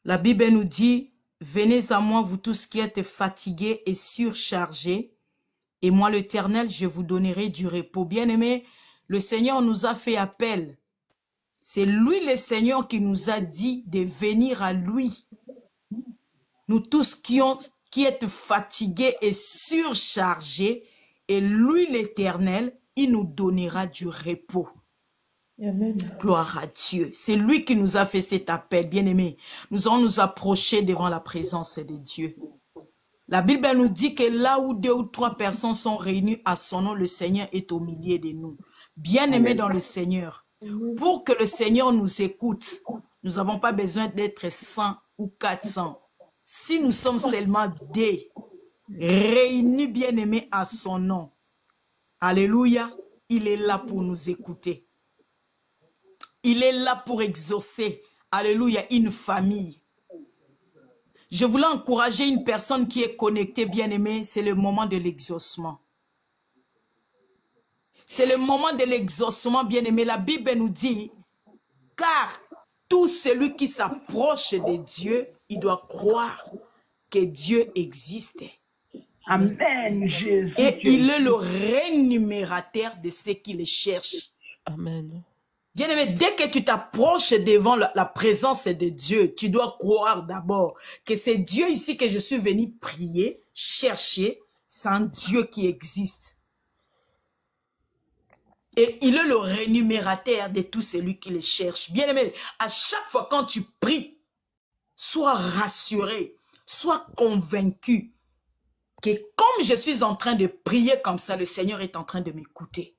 La Bible nous dit, venez à moi, vous tous qui êtes fatigués et surchargés, et moi l'Éternel, je vous donnerai du repos. Bien-aimés, le Seigneur nous a fait appel. C'est lui le Seigneur qui nous a dit de venir à lui. Nous tous qui êtes fatigués et surchargés, et lui l'Éternel, il nous donnera du repos. Amen. Gloire à Dieu. C'est lui qui nous a fait cet appel, bien-aimés. Nous allons nous approcher devant la présence de Dieu. La Bible nous dit que là où 2 ou 3 personnes sont réunies à son nom, le Seigneur est au milieu de nous. Bien-aimés dans le Seigneur, pour que le Seigneur nous écoute, nous n'avons pas besoin d'être 100 ou 400. Si nous sommes seulement 2 réunis, bien-aimés, à son nom, alléluia, il est là pour nous écouter. Il est là pour exaucer, alléluia, une famille. Je voulais encourager une personne qui est connectée, bien-aimée, c'est le moment de l'exaucement. C'est le moment de l'exaucement, bien-aimé. La Bible nous dit, car tout celui qui s'approche de Dieu, il doit croire que Dieu existe. Amen, Jésus. Et il est le rémunérateur de ceux qui le cherchent. Amen. Bien-aimé, dès que tu t'approches devant la présence de Dieu, tu dois croire d'abord que c'est Dieu ici que je suis venu prier, chercher, c'est un Dieu qui existe. Et il est le rémunérateur de tout celui qui le cherche. Bien-aimé, à chaque fois quand tu pries, sois rassuré, sois convaincu que comme je suis en train de prier comme ça, le Seigneur est en train de m'écouter.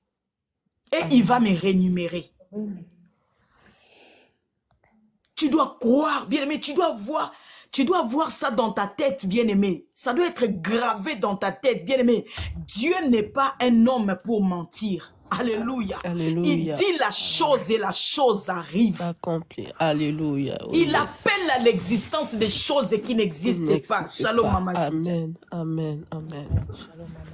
Et il va me rémunérer. Tu dois croire, bien-aimé, tu dois voir ça dans ta tête, bien-aimé. Ça doit être gravé dans ta tête, bien-aimé. Dieu n'est pas un homme pour mentir. Alléluia. Alléluia. Il dit la chose et la chose arrive. Accompli. Alléluia. Oh, Il yes. appelle à l'existence des choses qui n'existent pas. Shalom, maman. Amen. Amen. Amen. Shalom, maman.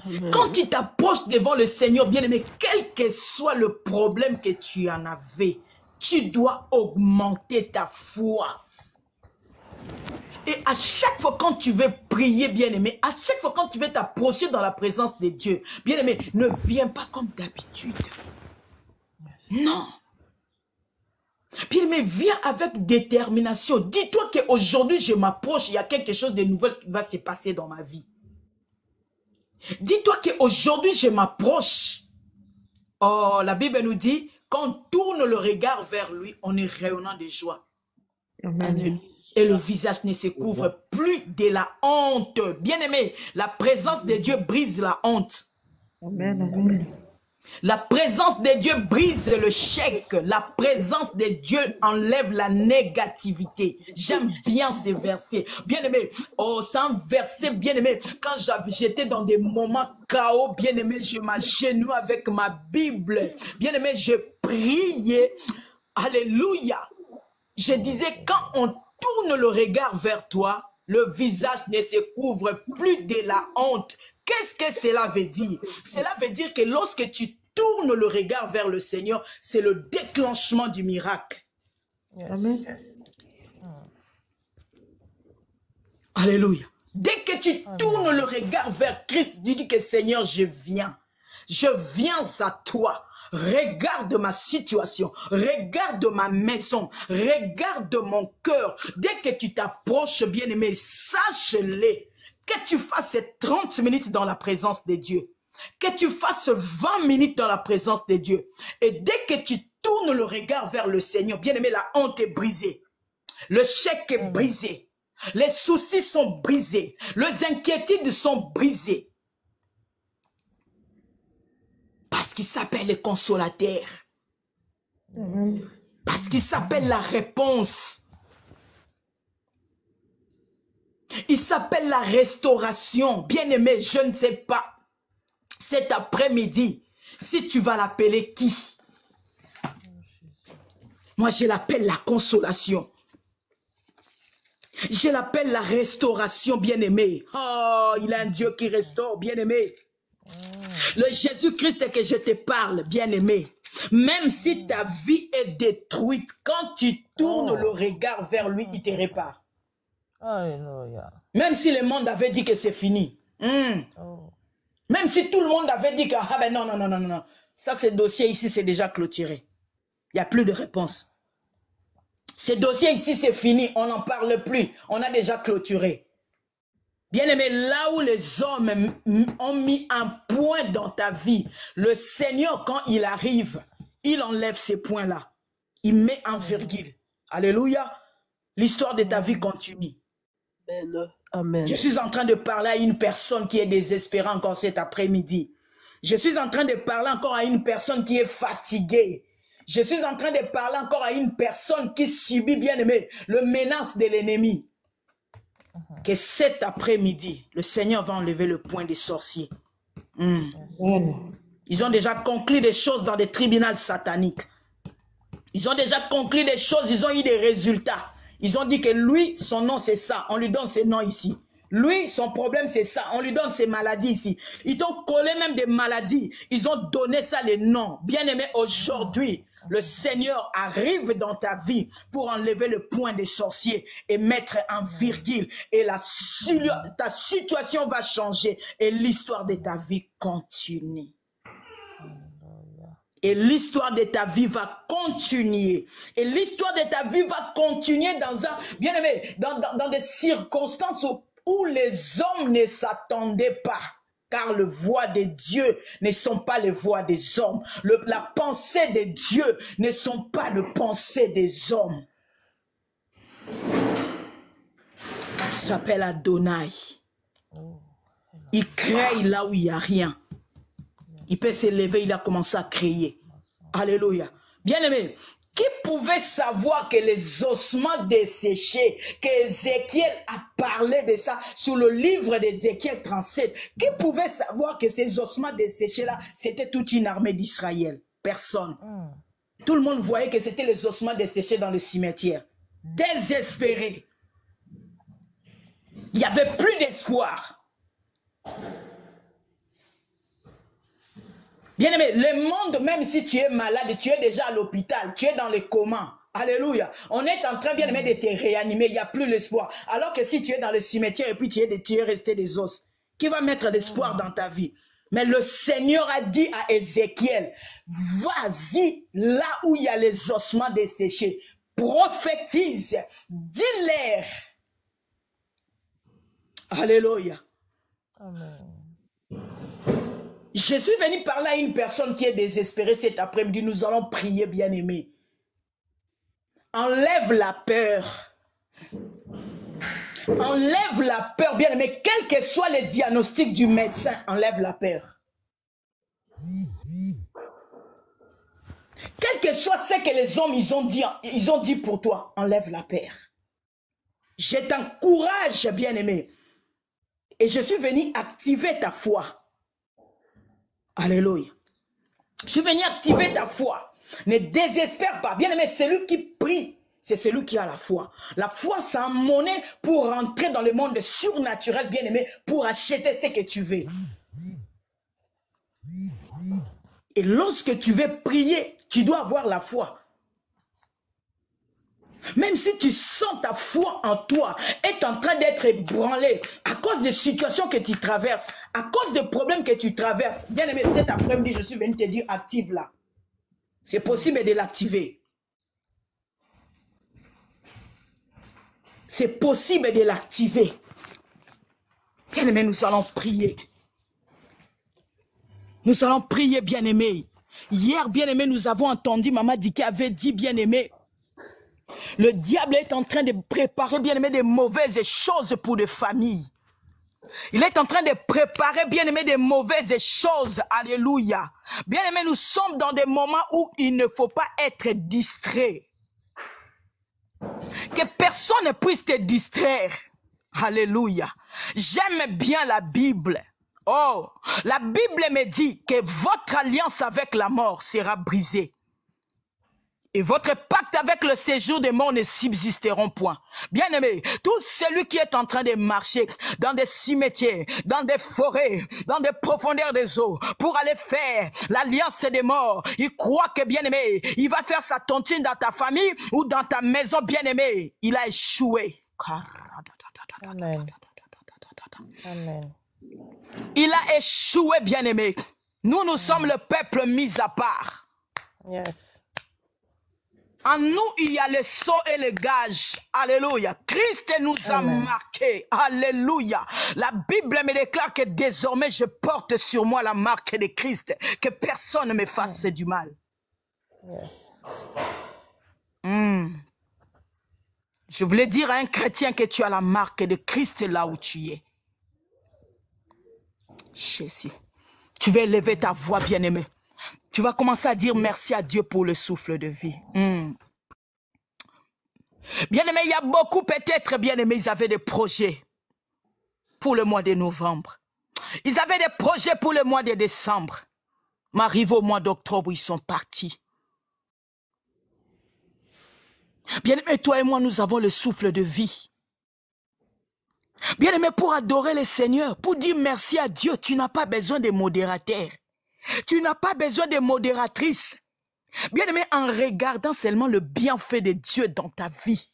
Amen. Quand tu t'approches devant le Seigneur, bien-aimé, quel que soit le problème que tu en avais, tu dois augmenter ta foi. Et à chaque fois quand tu veux prier, bien-aimé, à chaque fois quand tu veux t'approcher dans la présence de Dieu, bien-aimé, ne viens pas comme d'habitude. Non. Bien-aimé, viens avec détermination. Dis-toi qu'aujourd'hui, je m'approche, il y a quelque chose de nouvel qui va se passer dans ma vie. Dis-toi qu'aujourd'hui, je m'approche. Oh, la Bible nous dit, quand on tourne le regard vers lui, on est rayonnant de joie. Amen. Et le visage ne se couvre plus de la honte. Bien-aimé, la présence de Dieu brise la honte. Amen. Amen. La présence de Dieu brise le chèque. La présence de Dieu enlève la négativité. J'aime bien ces versets. Bien-aimé, oh, c'est un verset, bien-aimé. Quand j'étais dans des moments chaos, bien-aimé, je m'agenouille avec ma Bible. Bien-aimé, je priais. Alléluia. Je disais, quand on tourne le regard vers toi, le visage ne se couvre plus de la honte. Qu'est-ce que cela veut dire? Cela veut dire que lorsque tu tournes le regard vers le Seigneur, c'est le déclenchement du miracle. Amen. Alléluia. Dès que tu tournes le regard vers Christ, tu dis que Seigneur, je viens à toi. Regarde ma situation, regarde ma maison, regarde mon cœur. Dès que tu t'approches, bien-aimé, sache-le, que tu fasses 30 minutes dans la présence de Dieu, que tu fasses 20 minutes dans la présence de Dieu. Et dès que tu tournes le regard vers le Seigneur, bien-aimé, la honte est brisée, le chèque est brisé, les soucis sont brisés, les inquiétudes sont brisées. Parce qu'il s'appelle le consolateur. Parce qu'il s'appelle la réponse. Il s'appelle la restauration. Bien-aimé, je ne sais pas, cet après-midi, si tu vas l'appeler qui? Moi, je l'appelle la consolation. Je l'appelle la restauration, bien-aimé. Oh, il a un Dieu qui restaure, bien-aimé. Le Jésus-Christ que je te parle, bien-aimé, Même si ta vie est détruite, quand tu tournes le regard vers lui, il te répare. Alléluia. Même si le monde avait dit que c'est fini. Même si tout le monde avait dit que ah ben non. Ça, ce dossier ici, c'est déjà clôturé. Il n'y a plus de réponse. Ce dossier ici, c'est fini. On n'en parle plus. On a déjà clôturé. Bien-aimé, là où les hommes ont mis un point dans ta vie, le Seigneur, quand il arrive, il enlève ces points-là. Il met un virgule. Alléluia. L'histoire de ta vie continue. Amen. Amen. Je suis en train de parler à une personne qui est désespérée encore cet après-midi. Je suis en train de parler encore à une personne qui est fatiguée. Je suis en train de parler encore à une personne qui subit, bien aimé, le menace de l'ennemi. Que cet après-midi, le Seigneur va enlever le point des sorciers. Ils ont déjà conclu des choses dans des tribunaux sataniques. Ils ont déjà conclu des choses, ils ont eu des résultats. Ils ont dit que lui, son nom c'est ça, on lui donne ses noms ici. Lui, son problème c'est ça, on lui donne ses maladies ici. Ils ont collé même des maladies, ils ont donné ça les noms. Bien aimé, aujourd'hui, le Seigneur arrive dans ta vie pour enlever le point des sorciers et mettre un virgule. Et ta situation va changer et l'histoire de ta vie continue. Et l'histoire de ta vie va continuer. Et l'histoire de ta vie va continuer bien aimé, dans des circonstances où les hommes ne s'attendaient pas. Car les voix de Dieu ne sont pas les voix des hommes. La pensée de Dieu ne sont pas les pensées des hommes. Il s'appelle Adonai. Il crée là où il n'y a rien. Il peut s'élever, il a commencé à créer. Alléluia. Bien-aimé, qui pouvait savoir que les ossements desséchés, qu'Ézéchiel a parlé de ça sur le livre d'Ézéchiel 37, qui pouvait savoir que ces ossements desséchés-là, c'était toute une armée d'Israël? Personne. Tout le monde voyait que c'était les ossements desséchés dans le cimetière. Désespérés. Il n'y avait plus d'espoir. Bien-aimé, le monde, même si tu es malade, tu es déjà à l'hôpital, tu es dans les comas. Alléluia. On est en train, bien-aimé, de te réanimer. Il n'y a plus l'espoir. Alors que si tu es dans le cimetière et puis tu es resté des os, qui va mettre l'espoir dans ta vie? Mais le Seigneur a dit à Ézéchiel, vas-y là où il y a les ossements desséchés. Prophétise. Dis-leur. Alléluia. Amen. Je suis venu parler à une personne qui est désespérée cet après-midi. Nous allons prier, bien-aimé. Enlève la peur. Enlève la peur, bien-aimé. Quel que soit le diagnostic du médecin, enlève la peur. Quel que soit ce que les hommes ils ont dit pour toi, enlève la peur. Je t'encourage, bien-aimé. Et je suis venu activer ta foi. Alléluia. Je suis venu activer ta foi. Ne désespère pas. Bien-aimé, celui qui prie, c'est celui qui a la foi. La foi, c'est un monnaie pour rentrer dans le monde surnaturel, bien-aimé, pour acheter ce que tu veux. Et lorsque tu veux prier, tu dois avoir la foi. Même si tu sens ta foi en toi est en train d'être ébranlée à cause des situations que tu traverses, à cause des problèmes que tu traverses. Bien aimé, cet après-midi, je suis venu te dire, active là. C'est possible de l'activer. C'est possible de l'activer. Bien aimé, nous allons prier. Nous allons prier, bien aimé. Hier, bien aimé, nous avons entendu Maman Diki avait dit, bien aimé, le diable est en train de préparer, bien aimé, des mauvaises choses pour les familles. Il est en train de préparer, bien aimé, des mauvaises choses. Alléluia. Bien aimé, nous sommes dans des moments où il ne faut pas être distrait. Que personne ne puisse te distraire. Alléluia. J'aime bien la Bible. Oh, la Bible me dit que votre alliance avec la mort sera brisée. Et votre pacte avec le séjour des morts ne subsisteront point. Bien-aimé, tout celui qui est en train de marcher dans des cimetières, dans des forêts, dans des profondeurs des eaux, pour aller faire l'alliance des morts, il croit que, bien-aimé, il va faire sa tontine dans ta famille ou dans ta maison, bien-aimé. Il a échoué. Amen. Amen. Il a échoué, bien-aimé. Nous sommes le peuple mis à part. Yes. En nous, il y a le sceau et le gage. Alléluia. Christ nous a marqués. Alléluia. La Bible me déclare que désormais, je porte sur moi la marque de Christ. Que personne ne me fasse du mal. Je voulais dire à un chrétien que tu as la marque de Christ là où tu es. Jésus. Tu vas élever ta voix, bien-aimé. Tu vas commencer à dire merci à Dieu pour le souffle de vie. Bien-aimé, il y a beaucoup peut-être, bien-aimé, ils avaient des projets pour le mois de novembre. Ils avaient des projets pour le mois de décembre. Mais arrivé au mois d'octobre, ils sont partis. Bien-aimé, toi et moi, nous avons le souffle de vie. Bien-aimé, pour adorer le Seigneur, pour dire merci à Dieu, tu n'as pas besoin de modérateurs. Tu n'as pas besoin de modératrices. Bien-aimé, en regardant seulement le bienfait de Dieu dans ta vie.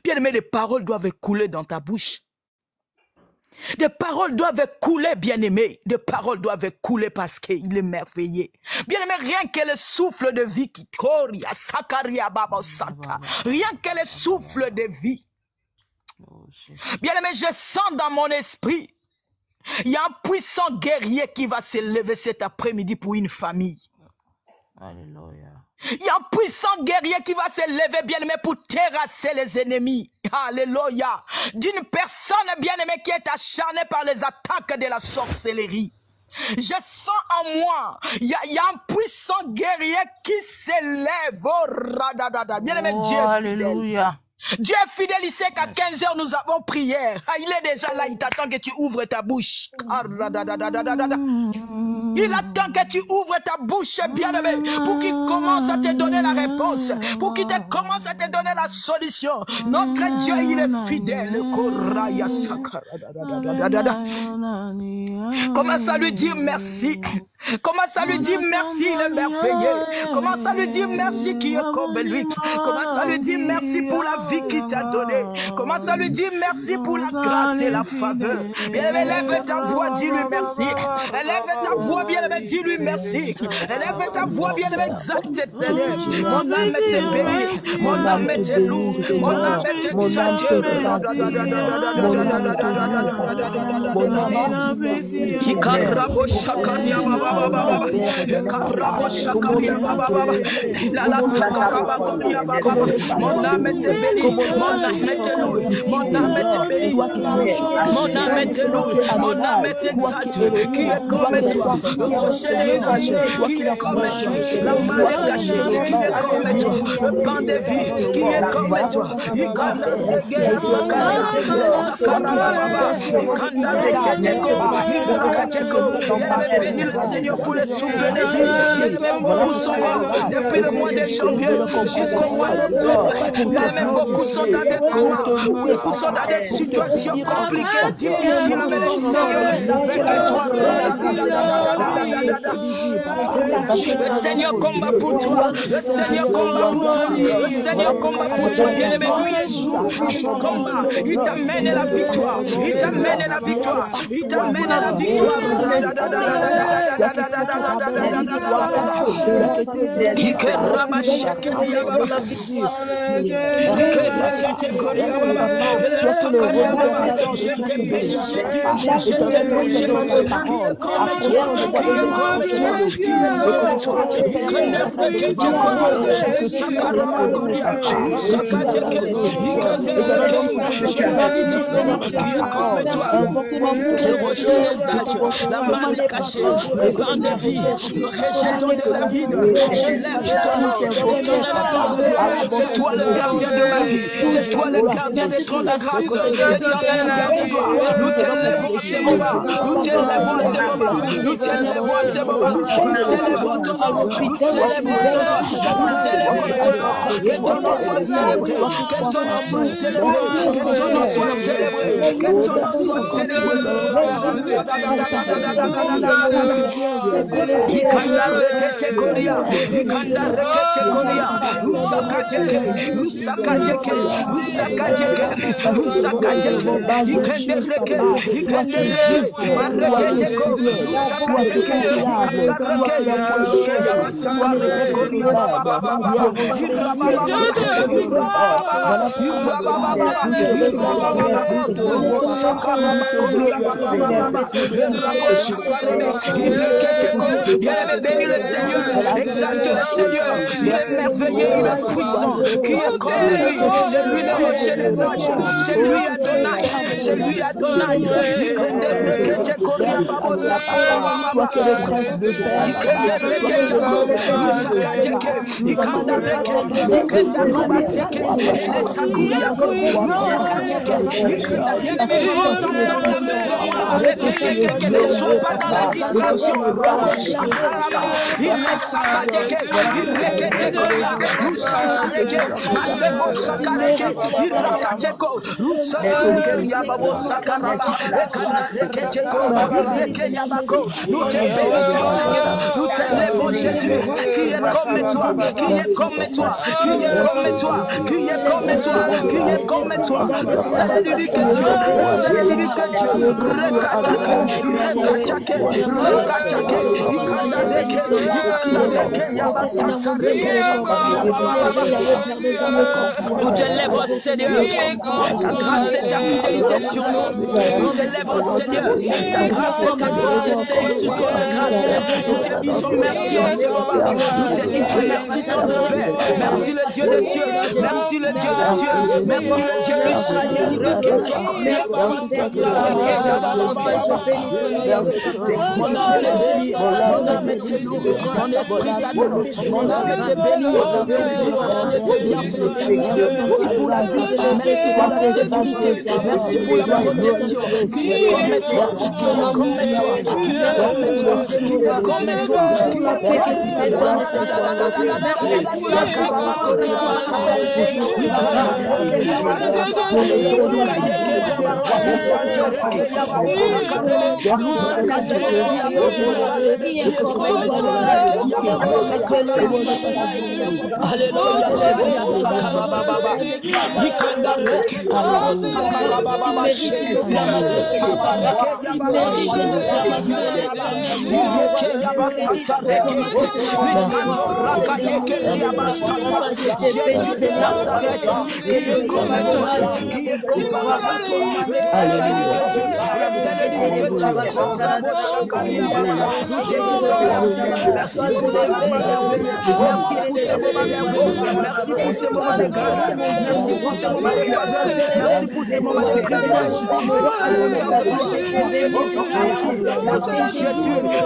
Bien-aimé, les paroles doivent couler dans ta bouche. Des paroles doivent couler, bien-aimé. Des paroles doivent couler parce qu'il est merveilleux. Bien-aimé, rien que le souffle de vie qui coria, sakaria baba santa. Rien que le souffle de vie. Bien-aimé, je sens dans mon esprit. Il y a un puissant guerrier qui va se lever cet après-midi pour une famille. Alléluia. Il y a un puissant guerrier qui va se lever, bien-aimé, pour terrasser les ennemis. Alléluia. D'une personne, bien-aimée, qui est acharnée par les attaques de la sorcellerie. Je sens en moi, il y a un puissant guerrier qui s'élève. Oh, radadada. Bien-aimé, Dieu est fidèle. Alléluia. Dieu est fidèle, il sait qu'à 15h nous avons prière. Il est déjà là, il t'attend que tu ouvres ta bouche. Il attend que tu ouvres ta bouche, bien-aimé, pour qu'il commence à te donner la réponse, pour qu'il commence à te donner la solution. Notre Dieu, il est fidèle. Commence à lui dire merci. Commence à lui dire merci, il est merveilleux. Commence à lui dire merci qui est comme lui. Commence à lui dire merci pour la vie qu'il t'a donnée. Commence à lui dire merci pour la grâce et la faveur. Bien-aimé, lève ta voix, dis-lui merci. Élève ta voix, bien-aimé, dis-lui merci. Élève ta voix, bien-aimé, exalte Seigneur. Mon âme est bénie, mon âme est louée, mon âme est chantée. Mon âme est bénie, mon âme est louée, mon âme est bénie, mon âme est louée, mon âme est exaltée, qui est comme toi, le rocher est qui est comme toi, la main est cachée, qui est comme toi, le pain de vie, qui est comme toi, il canne le Seigneur pour le souffle de vie. Beaucoup sont morts depuis le mois de janvier jusqu'au mois d'octobre. Même beaucoup sont dans des comas, beaucoup sont dans des situations compliquées, difficiles. Mais le Seigneur est avec toi. Le Seigneur combat pour toi. Le Seigneur combat pour toi. Le Seigneur combat pour toi. Bien-aimé, lui Yeshua, il combat. Il t'amène à la victoire. Il t'amène à la victoire. Il t'amène à la victoire. La main cachée, le vent de vie, le rejeton de la vie, je lève ton nom, C'est toi le gardien de ma vie. C'est toi le gardien des trônes de grâce. L'éternel gardien de gloire. Nous t'élèvons à ces moments. Nous t'élèvons à ces moments. Nous t'élèvons à ces moments. Nous célébrons ton nom. Nous célébrons ton nom. Nous célébrons ton nom. Que ton nom soit célébré. Que ton nom soit célébré. Que ton nom soit célébré. Que ton nom soit célébré. Ikanda rekete koria. Ikanda rekete koria. Rusakajeke. Rusakajeke. Rusakajeke. Rusakajeke. Ikende reke. Ikende reke. Marekete ko. Rusakajeke. Bien-aimé, bénis le Seigneur, exalte le Seigneur, il est merveilleux, il est puissant, qui est comme lui, c'est lui le rocher des anges, c'est lui Adonai, c'est lui Adonai, Toi, c'est le prince de nous te bénissons, Seigneur, nous t'élèvons, Jésus, qui est comme toi, qui est comme toi, qui est comme toi, qui est comme toi, qui est comme toi, c'est l'unique Dieu, c'est l'unique Dieu, nous t'élèvons, Seigneur, ta grâce et ta fidélité sur nous, nous t'élèvons, Seigneur, ta grâce et ta bonté, Seigneur, sur ton grâce, nous te disons merci en ce moment, nous te disons merci ton Père, merci le Dieu des cieux, merci le Dieu des cieux, merci le Dieu d'Israël, mon esprit t'adore, mon âme te bénit, merci pour la vie, merci pour la sécurité, merci pour la protection, qui est comme toi, qui est comme toi, qui est comme toi, qui est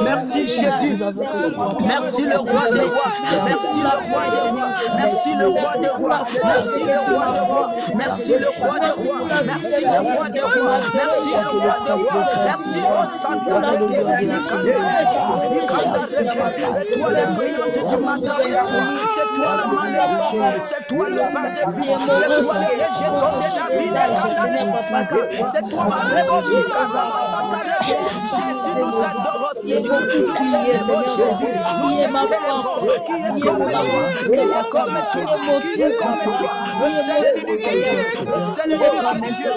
Merci Jésus, merci le roi des rois, merci le roi des rois, merci le roi des rois, merci le roi des rois, merci le roi des rois, merci le roi des rois, merci le roi des rois, merci au Santa de c'est toi le brillant du matin, c'est toi le malheur, c'est toi le magnifique, c'est toi le rejeton de la vie, c'est toi le Jésus, nous t'adorons, Seigneur, Jésus, qui est ma force, qui est comme toi, qui est comme toi, qui est comme toi, c'est l'unique Dieu,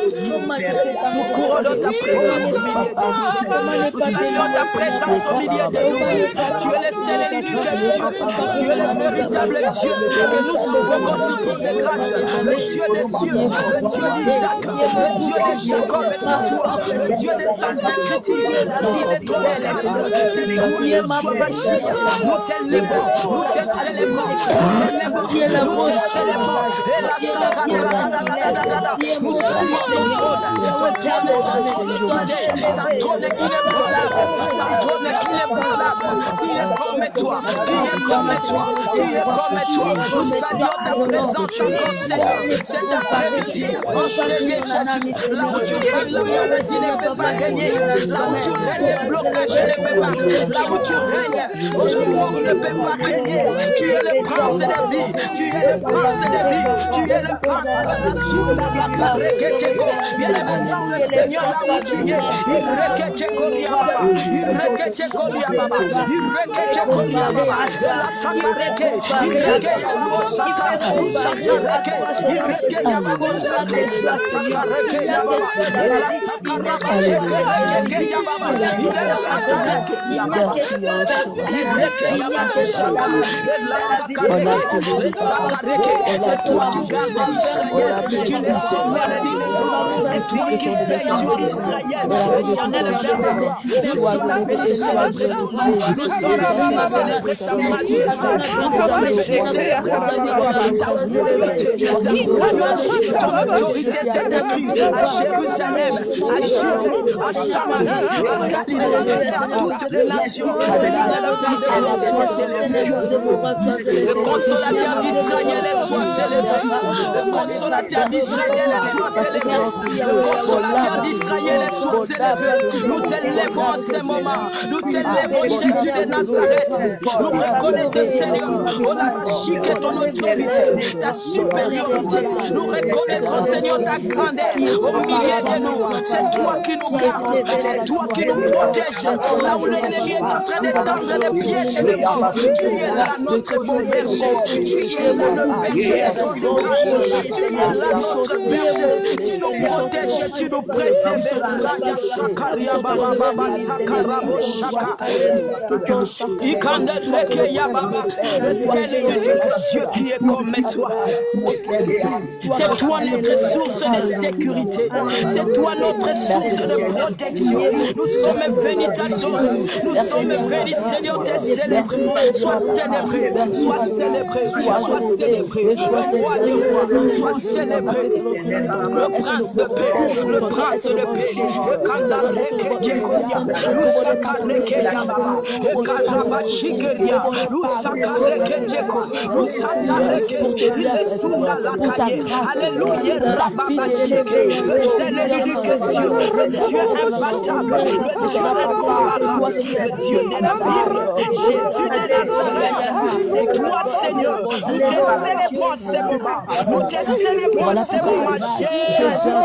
nous courons ta présence au milieu de nous, tu es le seul et l'unique Dieu, tu es le véritable Dieu, que nous convoquons sur ton de grâce, le Dieu des cieux, le Dieu d'Isaac, le Dieu de Jacob, et toi, le Dieu des saintes écritures, la vie de ton Le consolateur d'Israël soit célébré. Le consolateur d'Israël soit célébré. Le consolateur d'Israël soit célébré. Nous t'élèvons en ce moment. Nous t'élèvons Jésus de Nazareth. Nous reconnaissons Seigneur, on a chiqué ton autorité, ta supériorité. Nous reconnaissons Seigneur ta grandeur au milieu de nous. C'est toi qui nous gardes, c'est toi qui nous protèges. Là où l'ennemi est en train de tendre les pièges de nous, tu es là notre bon berger. Tu es là notre berger. Tu es là notre berger. Tu nous protèges, tu nous préserves. Le seul et unique Dieu qui est comme toi. C'est toi notre source de sécurité. C'est toi notre source de protection. Nous sommes venus t'adorer. Nous sommes venus, Seigneur, te célébrer. Sois célébré, sois célébré, sois célébré. Le roi des rois, sois célébré. Le prince de paix, le prince de paix. Le candareke Djekoya, le sakareke Yababa, le karabashikeria, le sakareke Djeko, le sakareke, le soundalakaye. Alléluia, rababashike, le seul et unique Dieu, le Dieu imbattable, le Dieu incomparable, le Dieu de la vie, Jésus de Nazareth. C'est toi, Seigneur. Nous te célébrons ce moment. Nous te célébrons ce moment. Jésus,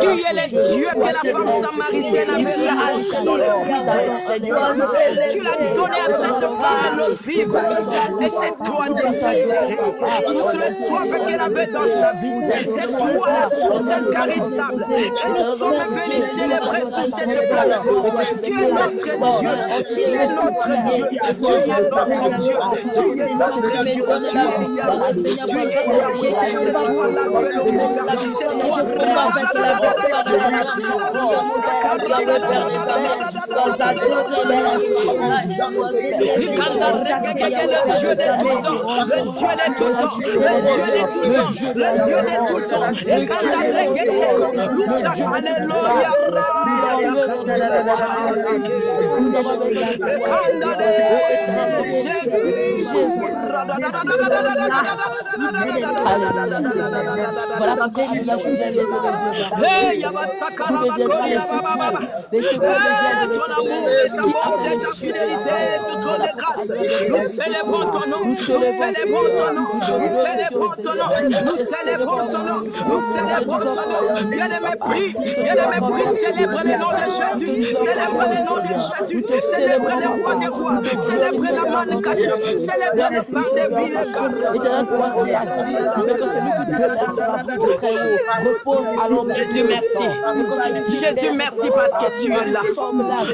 tu es le Dieu que la femme samaritaine avait lâché dans le vide, Seigneur. Tu l'as donné à cette femme de vivre. Et c'est toi de s'intéresser. Toutes les soifs qu'elle avait dans sa vie, c'est toi la source incarissable. Et nous sommes venus célébrer sur cette plateforme. Tu es notre Dieu. Tu es notre Dieu. Tu es notre Dieu. Tu es notre Dieu. Voilà pourquoi il a choisi de lever les yeux vers Dieu. Vous deviendrez les secours. Les secours deviennent de ton amour qui a fait le fidélité de ton grâce. Nous célébrons ton nom. Nous célébrons ton nom. Nous célébrons ton nom. Nous célébrons ton nom. Nous célébrons ton nom. Bien-aimé, prie. Bien-aimé, prie. Célèbre le nom de Jésus. Célèbre le nom de Jésus. Célèbre le roi des rois. Célèbre la manne cachée. Célèbre le pain des villes. Éternel, toi qui as dit, mais que celui qui demeure à la bouche du Très-Haut repose à l'ombre. Jésus, merci. Jésus, merci parce que tu es là.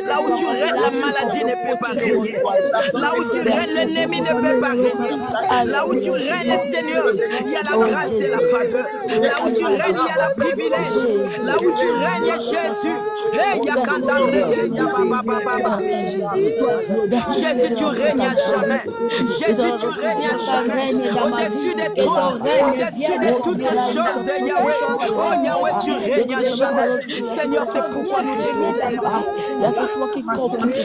Là où tu règnes, la maladie ne peut pas régner. Là où tu règnes, l'ennemi ne peut pas régner. Là où tu règnes, Seigneur, il y a la grâce et la faveur. Là où tu règnes, il y a la privilège. Là où tu règnes, Jésus. Jésus, tu règnes à jamais. Jésus, tu règnes à jamais. Au-dessus de toi, au-dessus de toutes choses, Yahweh. Oh Yahweh, tu règnes à jamais. Seigneur, c'est pourquoi nous te célébrons.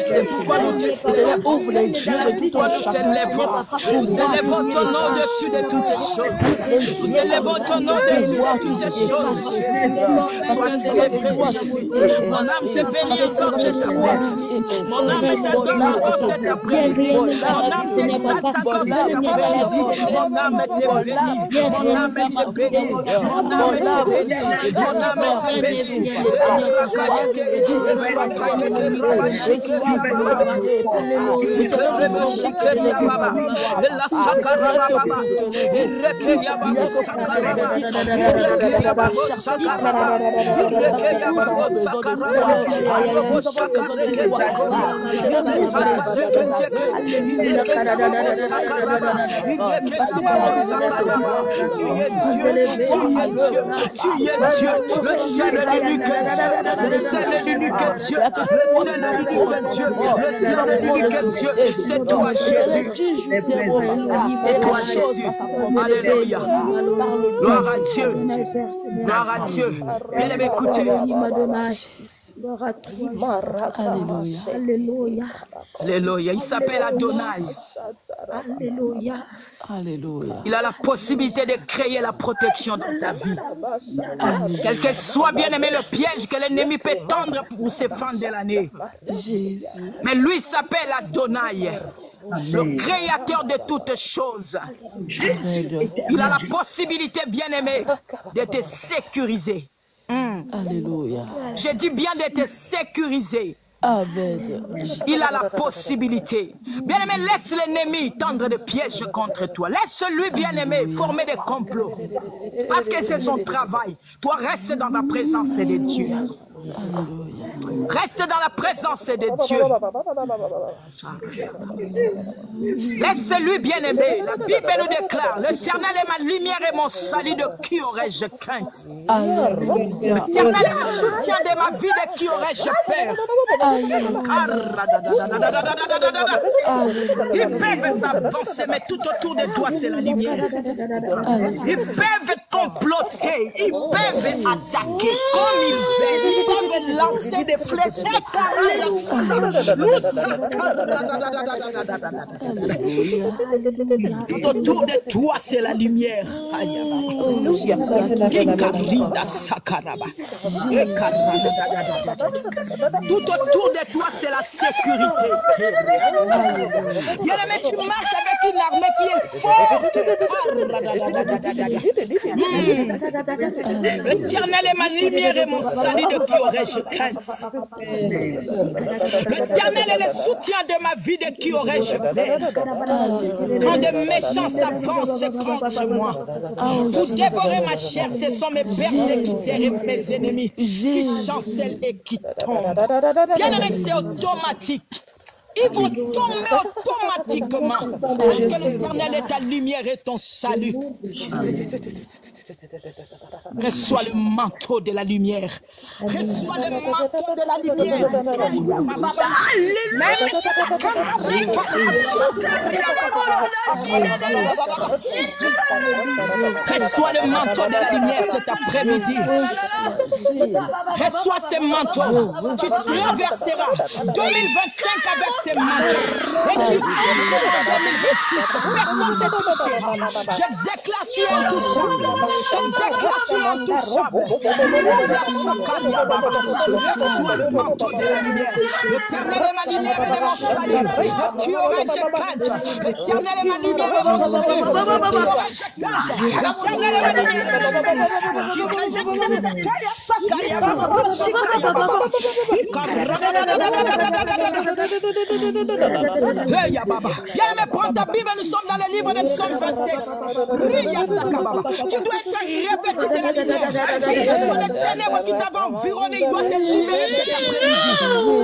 C'est pourquoi nous te célébrons. Ouvre les yeux de ton célèbrons. Nous célébrons ton nom au-dessus de toutes choses. Nous célébrons ton nom au-dessus de toutes choses. Sois célébré, Jésus. Mon âme te bénit encore cet après-midi. Mon âme t'adore encore cet après-midi. Mon âme t'exalte encore cet après-midi. Mon âme te bénit. Mon âme te bénit. Mon âme te bénit. Mon âme te bénit. Tu es Dieu, le seul et l'unique Dieu, le seul et l'unique Dieu, le seul et l'unique Dieu, le seul et l'unique Dieu, c'est toi Jésus, c'est toi Jésus, alléluia, gloire à Dieu, gloire à Dieu, il aime écouter. Alléluia. Alléluia. Alléluia, il s'appelle Adonai. Alléluia. Alléluia. Il a la possibilité de créer la protection dans ta vie. Quel que soit, bien aimé, le piège que l'ennemi peut tendre pour ses fins de l'année. Jésus. Mais lui s'appelle Adonai, le créateur de toutes choses. Il a la possibilité, bien aimé, de te sécuriser. Alléluia. Je dis bien de te sécuriser. Amen. Il a la possibilité. Bien-aimé, laisse l'ennemi tendre des pièges contre toi. Laisse-lui, bien-aimé, former des complots. Parce que c'est son travail. Toi, reste dans la présence de Dieu. Reste dans la présence de Dieu. Laisse-lui, bien-aimé. La Bible nous déclare, l'Éternel est ma lumière et mon salut, de qui aurais-je crainte? L'Éternel est le soutien de ma vie, de qui aurais-je peur? Ils peuvent s'avancer, mais tout autour de toi, c'est la lumière. Ils peuvent comploter, ils peuvent attaquer comme ils veulent, ils peuvent lancer des flèches. Tout autour de toi, c'est la lumière. Tout autour de toi, c'est la sécurité. Bien-aimé, tu marches avec une armée qui est forte. L'Éternel est ma lumière et mon salut, de qui aurais-je crainte? L'Éternel est le soutien de ma vie, de qui aurais-je peur? Quand des méchants s'avancent contre moi pour dévorer ma chair, ce sont mes persécuteurs et mes ennemis qui chancellent et qui tombent. Bien-aimé, c'est automatique. Ils vont tomber automatiquement parce que l'Éternel est ta lumière et ton salut. Reçois le manteau de la lumière. Reçois le manteau de la lumière. Reçois le manteau de la lumière cet après-midi. Reçois ce manteau. Tu traverseras 2025 avec ce manteau. Et tu entreras en 2026. Personne ne te touchera. Je déclare tu es intouchable. Je déclare tu es intouchable. Reçois le manteau de la lumière. L'Éternel est ma lumière et mon salut. Tu aurais-je crainte. L'Éternel est ma lumière et mon salut. Tu aurais-je crainte. L'Éternel est ma lumière et mon salut. Tu aurais-je crainte. Hey, Baba. Bien-aimé, prends ta Bible, nous sommes dans le livre de Psaume 27. Tu dois être revêtu de la lumière. Quelles que soient les ténèbres qui t'avaient environné, il doit te libérer cet après-midi.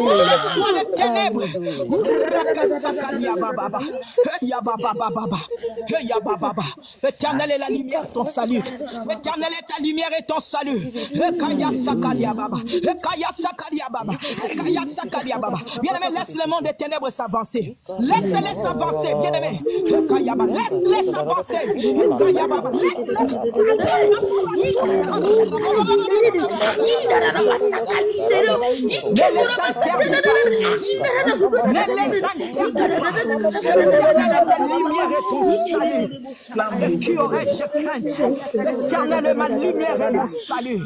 Quelles que soient les ténèbres. L'éternel est la lumière, ton salut. L'éternel est ta lumière et ton salut. Bien-aimé, laisse le monde des ténèbres s'avancer. Laisse-les s'avancer, bien-aimé. Laisse-les s'avancer. Qui aurais-je crainte? L'éternel est ma lumière et mon salut.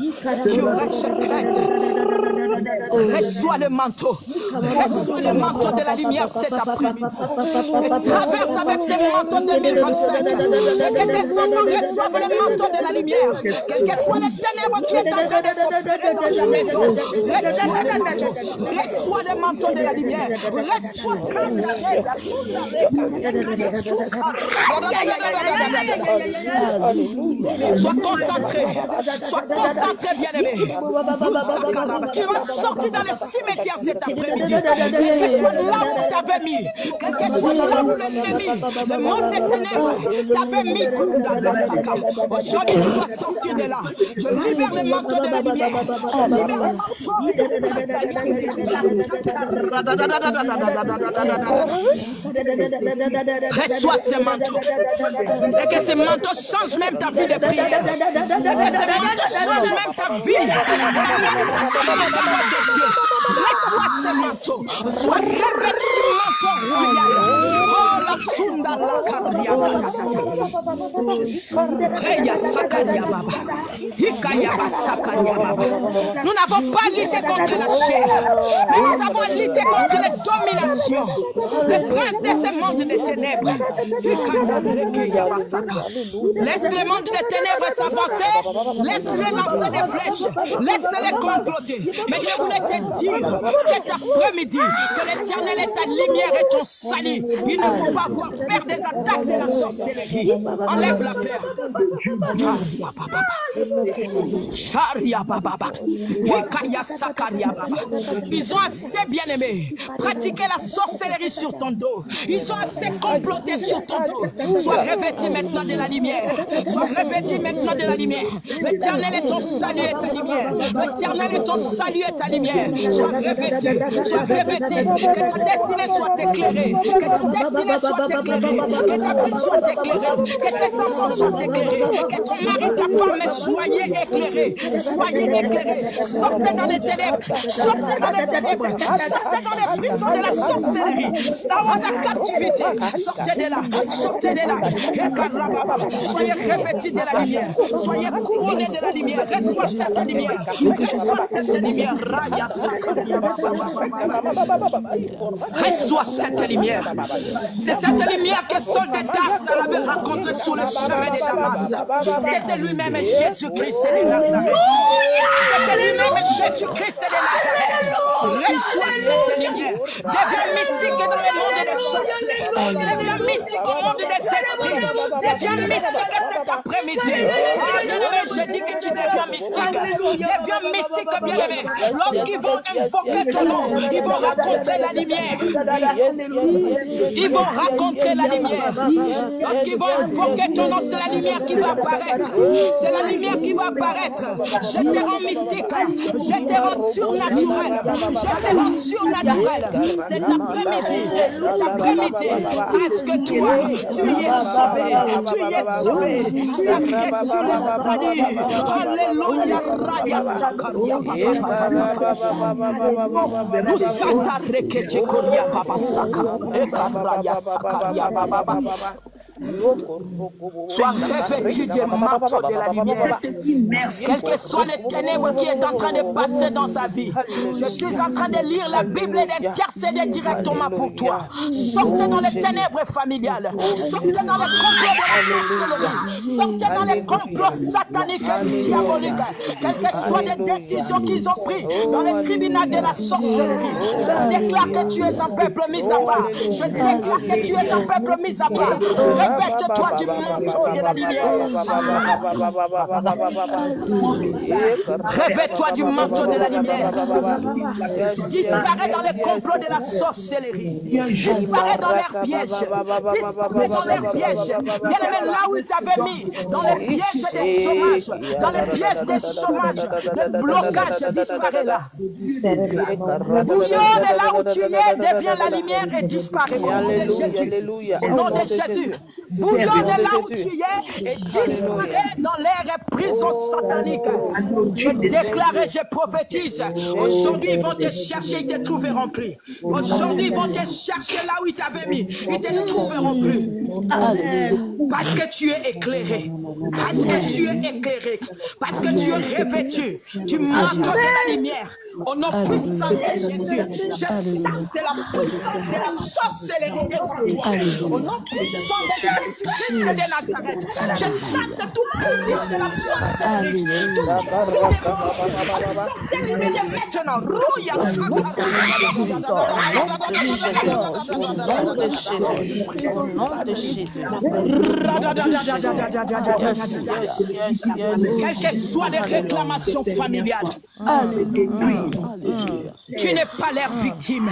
Qui aurais-je crainte? Reçois le manteau. Reçois le manteau de la lumière cet après-midi. Traverse avec ce manteau 2025. Que tes enfants reçoivent le manteau de la lumière. Quelles que soient les ténèbres qui est en train de s'opérer dans ta maison. Reçois le manteau de la lumière. Reçois Sois concentré. Sois concentré, bien-aimé. Tu vas sortir dans le cimetière cet après-midi. Quel que soit là où t'avais mis, quel que soit là où l'ennemi, le monde des ténèbres, t'avait mis coup dans la sac. Aujourd'hui, tu dois sortir de là. Je libère le manteau de la lumière. Je libère le manteau. Reçois ce manteau. Et que ce manteau change même ta vie de prière. Et que ce manteau change même ta vie. De Dieu. Reçois ce manteau. Sois revêtu du manteau royal. Oh, la sunda la karia. Reya sakaria baba. Hikaya sakaria baba. Nous n'avons pas lutté contre la chair, mais nous avons lutté contre les dominations. Le prince de ce monde des ténèbres. Laisse le monde des ténèbres s'avancer. Laisse-les lancer des flèches. Laisse-les comploter. Mais je voulais te dire cet après-midi que l'Éternel est ta lumière et ton salut. Il ne faut pas avoir peur des attaques de la sorcellerie. Enlève la peur. Ils ont assez bien aimé pratiquer la sorcellerie sur ton dos. Ils ont assez comploté sur ton dos. Sois revêtu maintenant de la lumière. Sois revêtu maintenant de la lumière. L'Éternel est ton salut et ta lumière. L'Éternel est ton salut et ta lumière. Sois revêtu. Sois revêtu. Que ta destinée soit éclairée. Que ta destinée soit éclairée. Que ta vie soit éclairée. Que tes enfants soient éclairés. Que ton mari, ta femme, soyez éclairés. Soyez éclairés. Sortez dans les ténèbres. Sortez dans les ténèbres. Sortez dans les prisons de la sorcellerie. Dans ta captivité. Sortez de là. Sortez de là. Soyez revêtus de la lumière. Soyez couronnés de la lumière. Reçois cette lumière. Reçois cette lumière. Reçois cette lumière. C'est cette lumière que Saul de Tarse avait rencontrée sur le chemin de Damas. C'était lui-même Jésus-Christ de Nazareth. C'était lui-même Jésus-Christ de Nazareth. Reçois cette lumière. Deviens mystique dans le monde des sorciers. Deviens mystique au monde des esprits. Deviens mystique cet après-midi. Bien-aimé, je dis que tu deviens mystique. Deviens mystique, bien-aimé. Lorsqu'ils vont invoquer ton nom, ils vont rencontrer la lumière. Ils vont rencontrer la lumière. Lorsqu'ils vont invoquer ton nom, c'est la lumière qui va apparaître. C'est la lumière qui va apparaître. Je te rends mystique. Je te rends surnaturel. Je te rends surnaturel. Cet après-midi. Cet après-midi. Parce que toi, tu es sauvé. Tu es sauvé. Tu as reçu le salut. Alléluia. Raya Sakaria Papa. Sois revêtu du manteau de la lumière. Quelles que soient les ténèbres qui est en train de passer dans ta vie, je suis en train de lire la Bible et d'intercéder directement pour toi. Sortez dans les ténèbres familiales. Sortez dans les complots de la sorcellerie. Sortez dans les complots sataniques et diaboliques. Quelles que soient les décisions qu'ils ont prises dans les tribunaux de la sorcellerie, je déclare que tu es un peuple mis à part. Je déclare que tu es un peuple mis à part. Revêt-toi du manteau de la lumière. Revêt-toi du manteau de la lumière. Disparais dans les complots de la sorcellerie. Disparais dans leurs pièges. Disparais dans leurs pièges. Bien-aimé, là où ils t'avaient mis, dans les pièges des chômages, dans les pièges des chômages, le blocage disparaît là. Bouillonne là où tu es, devient la lumière et disparaît. Au nom de Jésus. Au nom de Jésus. Bouillonne là où tu es et disparaît dans l'air prison satanique. Je déclare et je prophétise. Aujourd'hui, ils vont te chercher, ils te trouveront plus. Aujourd'hui, ils vont te chercher là où ils t'avaient mis. Ils te trouveront plus. Parce que tu es éclairé. Parce que tu es éclairé. Parce que tu es revêtu du manteau de la lumière. Au nom puissant de Jésus. Je sens c'est la puissance de la sorcellerie devant toi. Au nom puissant de Jésus-Christ de Nazareth. Je sens c'est tout pouvoir de la sorcellerie. Tout pouvoir de sortez-les maintenant. Rouille quelles que soient les réclamations familiales, tu n'es pas leur victime.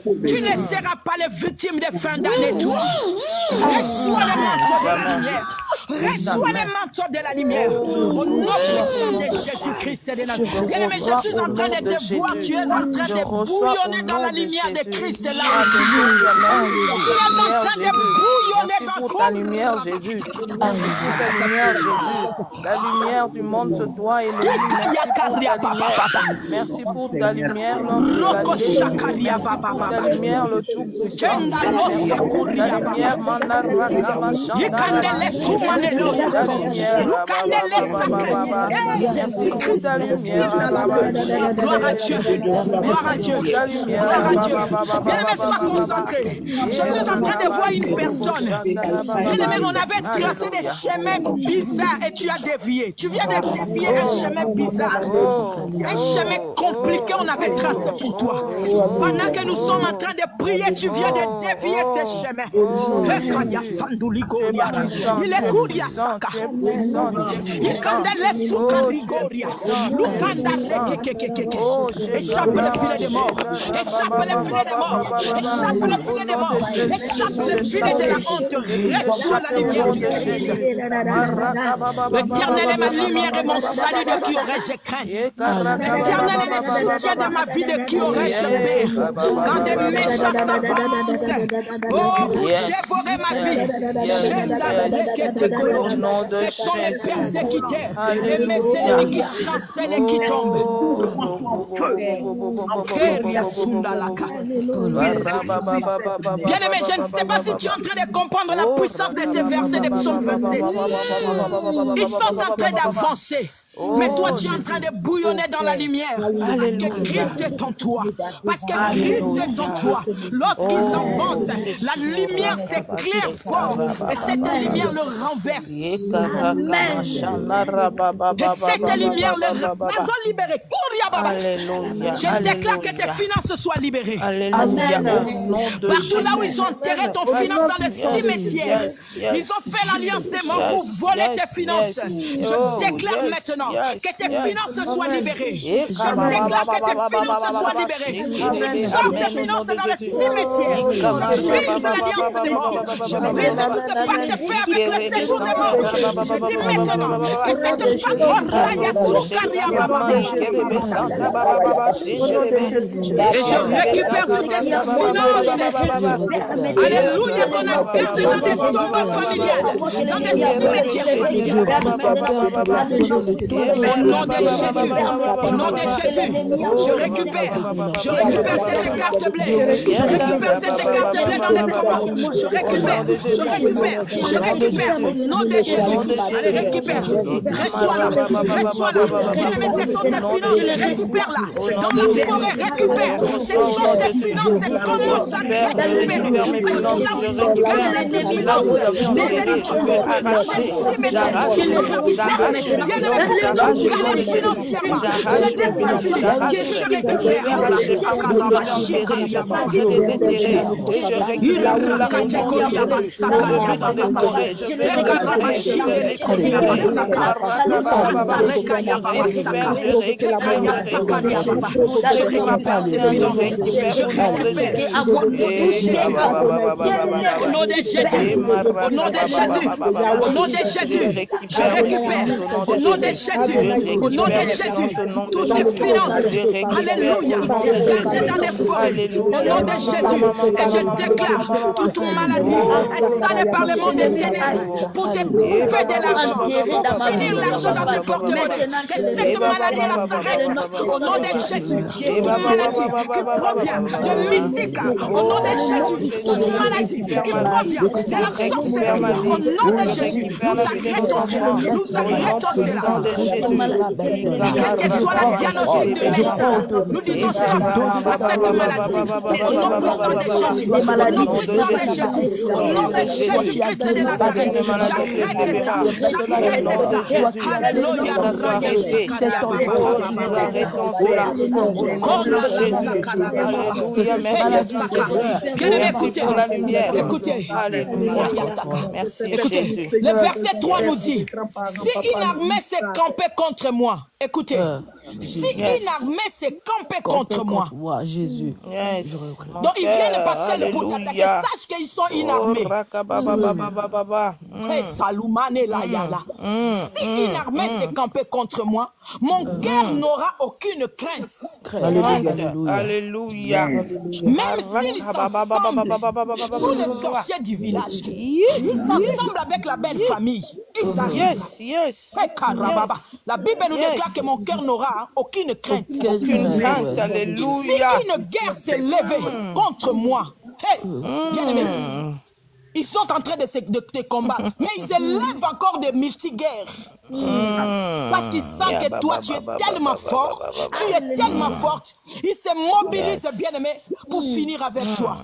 Tu ne seras pas les victimes des fins d'année, toi. Reçois le manteau de la lumière. Reçois le manteau de la lumière. Au nom puissant de Jésus-Christ de Nazareth. Bien-aimé, je suis en train de te voir. Tu es en train de bouillonner dans la lumière de Christ. Là où tu es. Tu es en train de bouillonner dans ta lumière, Jésus. La lumière du monde se doit élever. Merci pour ta lumière, ta lumière, le tout puissant. Ta lumière, gloire à Dieu, gloire à Dieu, gloire à Dieu. Bien-aimé, sois concentré. Je suis en train de voir une personne. Bien-aimé, on avait tracé des chemins bizarres et tu as dévié. Tu viens de dévier un chemin bizarre. Un chemin compliqué, on avait tracé pour toi. Pendant que nous sommes en train de prier, tu viens de dévier ces chemins. Il est Kouria Saka. Il candele Souka Rigoria. Échappe le filet des morts. Échappe le filet des morts. Échappe le filet des morts. Échappe le filet de la honte. Reçois la lumière de Christ. L'Éternel est ma lumière et mon salut, de qui aurais-je crainte. L'Éternel est le soutien de ma vie, de qui aurais-je peur. Quand des méchants s'avancent, oh, pour dévorer ma vie, ce sont les persécutés et mes ennemis qui chancellent et qui tombent. Bien-aimé, je ne sais pas si tu es en train de comprendre la puissance de ces versets de Psaume 27. Ils sont en train d'avancer. Mais toi, tu es en train de bouillonner dans la lumière. Parce que Christ est en toi. Parce que Christ est en toi. Lorsqu'ils avancent, la lumière s'éclaire fort. Et cette lumière le renverse. Amen. Et cette lumière le libéré. Je déclare que tes finances soient libérées. Amen. Partout là où ils ont enterré ton finance dans le cimetière, ils ont fait l'alliance des morts pour voler tes finances. Je déclare maintenant que tes finances soient libérées. Je déclare que tes finances soient libérées. Je sors tes finances dans le cimetière. Je brise l'alliance des morts. Je brise tout le pacte fait avec le séjour des morts. Je dis maintenant que cette parole et je récupère toutes les finances. Alléluia, qu'on a gardé dans des tombes familiales, dans des cimetières familiales. nom de Jésus, au nom de Jésus, je récupère cette carte bleue, je récupère cette carte bleue dans les poumons, je récupère, au nom de Jésus, allez récupère, reçois-la, bien-aimé, ce sont tes finances, récupère-la, dans la forêt, récupère, ce sont tes finances, commence à récupérer, au nom de Jésus, au nom de Jésus, au nom de Jésus, je récupère, au nom de Jésus, au nom de Jésus, toutes les finances, alléluia, gardées dans les forêts, au nom de Jésus, et je déclare toute maladie installée par le monde des ténèbres pour te bouffer de l'argent, pour finir l'argent dans tes porte-monnaies, que cette maladie-là s'arrête, au nom de Jésus, toute maladie qui provient de mystique, au nom de Jésus, toute maladie qui provient de la sorcellerie, au nom de Jésus, nous arrêtons cela, quelle que soit la diagnostic de médecin, nous disons stop à cette maladie, au nom puissant de Jésus, au nom puissant de Jésus, au nom de Jésus-Christ de Nazareth, j'arrête ça, alléluia, écoutez, écoutez, le verset 3 nous dit, si une armée s'est campée contre moi, écoutez, si une armée s'est campée contre moi, Jésus. Donc ils viennent passer pour t'attaquer, sache qu'ils sont une armée. Si une armée s'est campée contre moi, mon cœur n'aura aucune crainte. Alléluia. Même s'ils s'assemblent, tous les sorciers du village, ils s'assemblent avec la belle famille. Ils arrivent. La Bible nous déclare que mon cœur n'aura aucune crainte. Alléluia. Si une guerre s'est levée contre moi, bien aimé, ils sont en train de te combattre, mais ils élèvent encore des multiguerres. Parce qu'ils sentent que toi, tu es tellement fort, tu es tellement forte, ils se mobilisent, bien aimé, pour finir avec toi.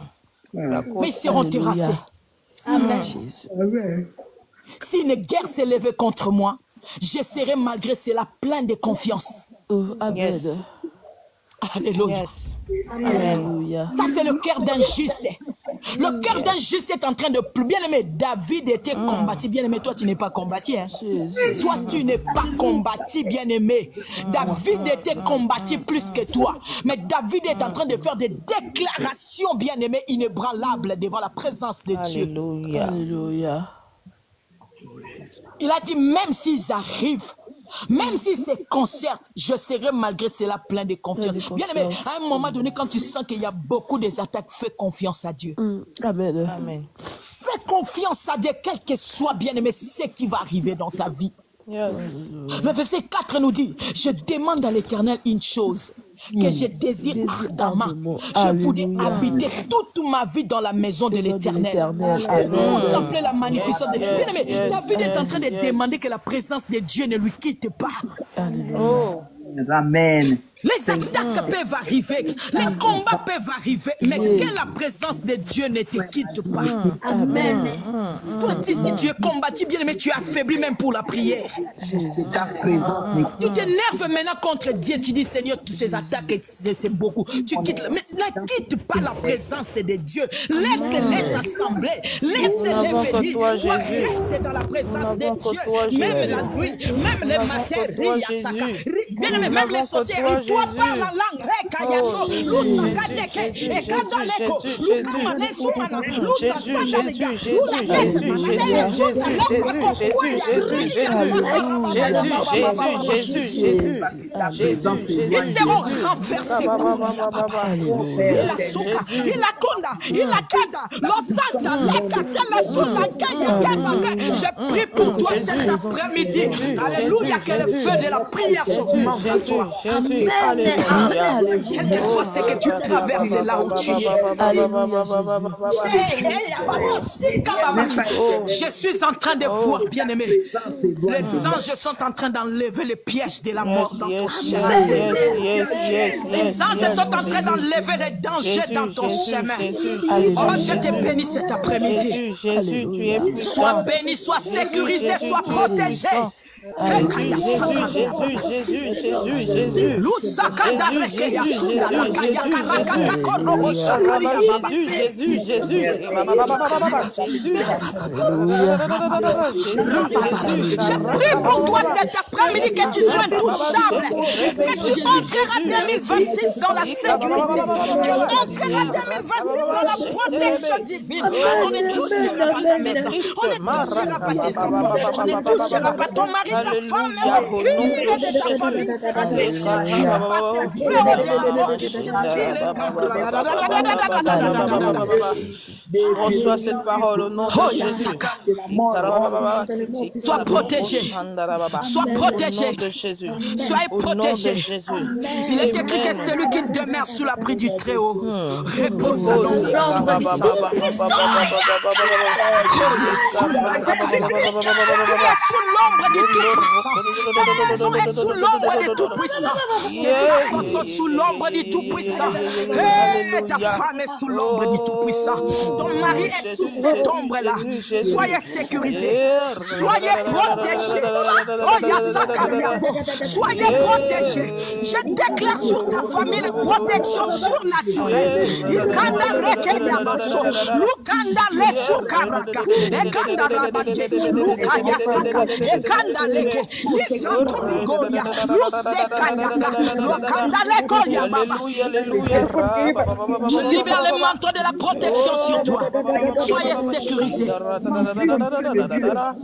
Mais ils seront terrassés. Amen. Si une guerre s'est levée contre moi, je serai malgré cela plein de confiance. Amen. Alléluia. Alléluia. Ça, c'est le cœur d'un juste. Le cœur d'un juste est en train de plus. Bien aimé, David était combattu. Bien aimé, toi, tu n'es pas combattu. Hein? Toi, tu n'es pas combattu, bien aimé. David était combattu plus que toi. Mais David est en train de faire des déclarations, bien aimé, inébranlables devant la présence de Dieu. Alléluia. Alléluia. Il a dit, même s'ils arrivent, même s'ils se concertent, je serai malgré cela plein de confiance. Bien aimé, à un moment donné, quand tu sens qu'il y a beaucoup d'attaques, fais confiance à Dieu. Amen. Amen. Fais confiance à Dieu, quel que soit, bien aimé, ce qui va arriver dans ta vie. Le verset 4 nous dit, je demande à l'Éternel une chose, que je désire ardemment. Je voulais habiter toute ma vie dans la maison de l'Éternel. Contempler la magnificence de Dieu. David est en train de demander que la présence de Dieu ne lui quitte pas. Amen. Les attaques peuvent arriver, les combats peuvent arriver, mais que la présence de Dieu ne te quitte pas. Amen. Si tu es combattu, bien aimé, tu es affaibli même pour la prière. Tu t'énerves maintenant contre Dieu, tu dis Seigneur, toutes ces attaques, c'est beaucoup. Tu quittes, mais ne quitte pas la présence de Dieu. Laisse-les assembler, laisse-les venir. Toi, reste dans la présence de Dieu. Même la nuit, même les matins, bien aimé, même les sorciers. Toi, parle la langue. Ils seront renversés. Je prie pour toi cet après-midi. Alléluia, que le feu de la prière s'augmente en toi. Quel que soit ce que tu traverses là où tu es. Je suis en train de voir, bien-aimé. Les anges sont en train d'enlever les pièges de la mort dans ton chemin. Les anges sont en train d'enlever les dangers dans ton chemin. Oh, je te bénis cet après-midi. Sois béni, sois sécurisé, sois protégé. Je prie pour toi cet après-midi que tu sois intouchable, que tu entreras 2026 dans la sécurité, tu entreras 2026 dans la protection divine. On ne touchera pas ta maison, on ne touchera pas tes enfants, on ne touchera pas ton mari, ta femme, aucune de ta famille sera détruite. Reçois cette parole au nom de Jésus. Sois protégé. Sois protégé. Sois protégé. Il est écrit que celui qui demeure sous l'abri du Très-Haut repose à l'ombre du Tout-Puissant. Tu es sous l'ombre du Tout-Puissant. Ta maison est sous l'ombre du Tout-Puissant. Tes enfants sont sous l'ombre du Tout-Puissant. Ta femme est sous l'ombre du Tout-Puissant. Ton mari est sous cette ombre-là. Soyez sécurisés. Soyez protégés. Oh, Yassakariabo. Soyez protégés. Je déclare sur ta famille la protection surnaturelle. Ikanda reke yamaso. Lukanda lesukaraka. Ekanda rabaje. Luka yasaka. Ekanda leke. Lisanturugoya. Lusekayaka. Lukanda leko yamama. Je libère le manteau de la protection sur toi. Soyez sécurisés.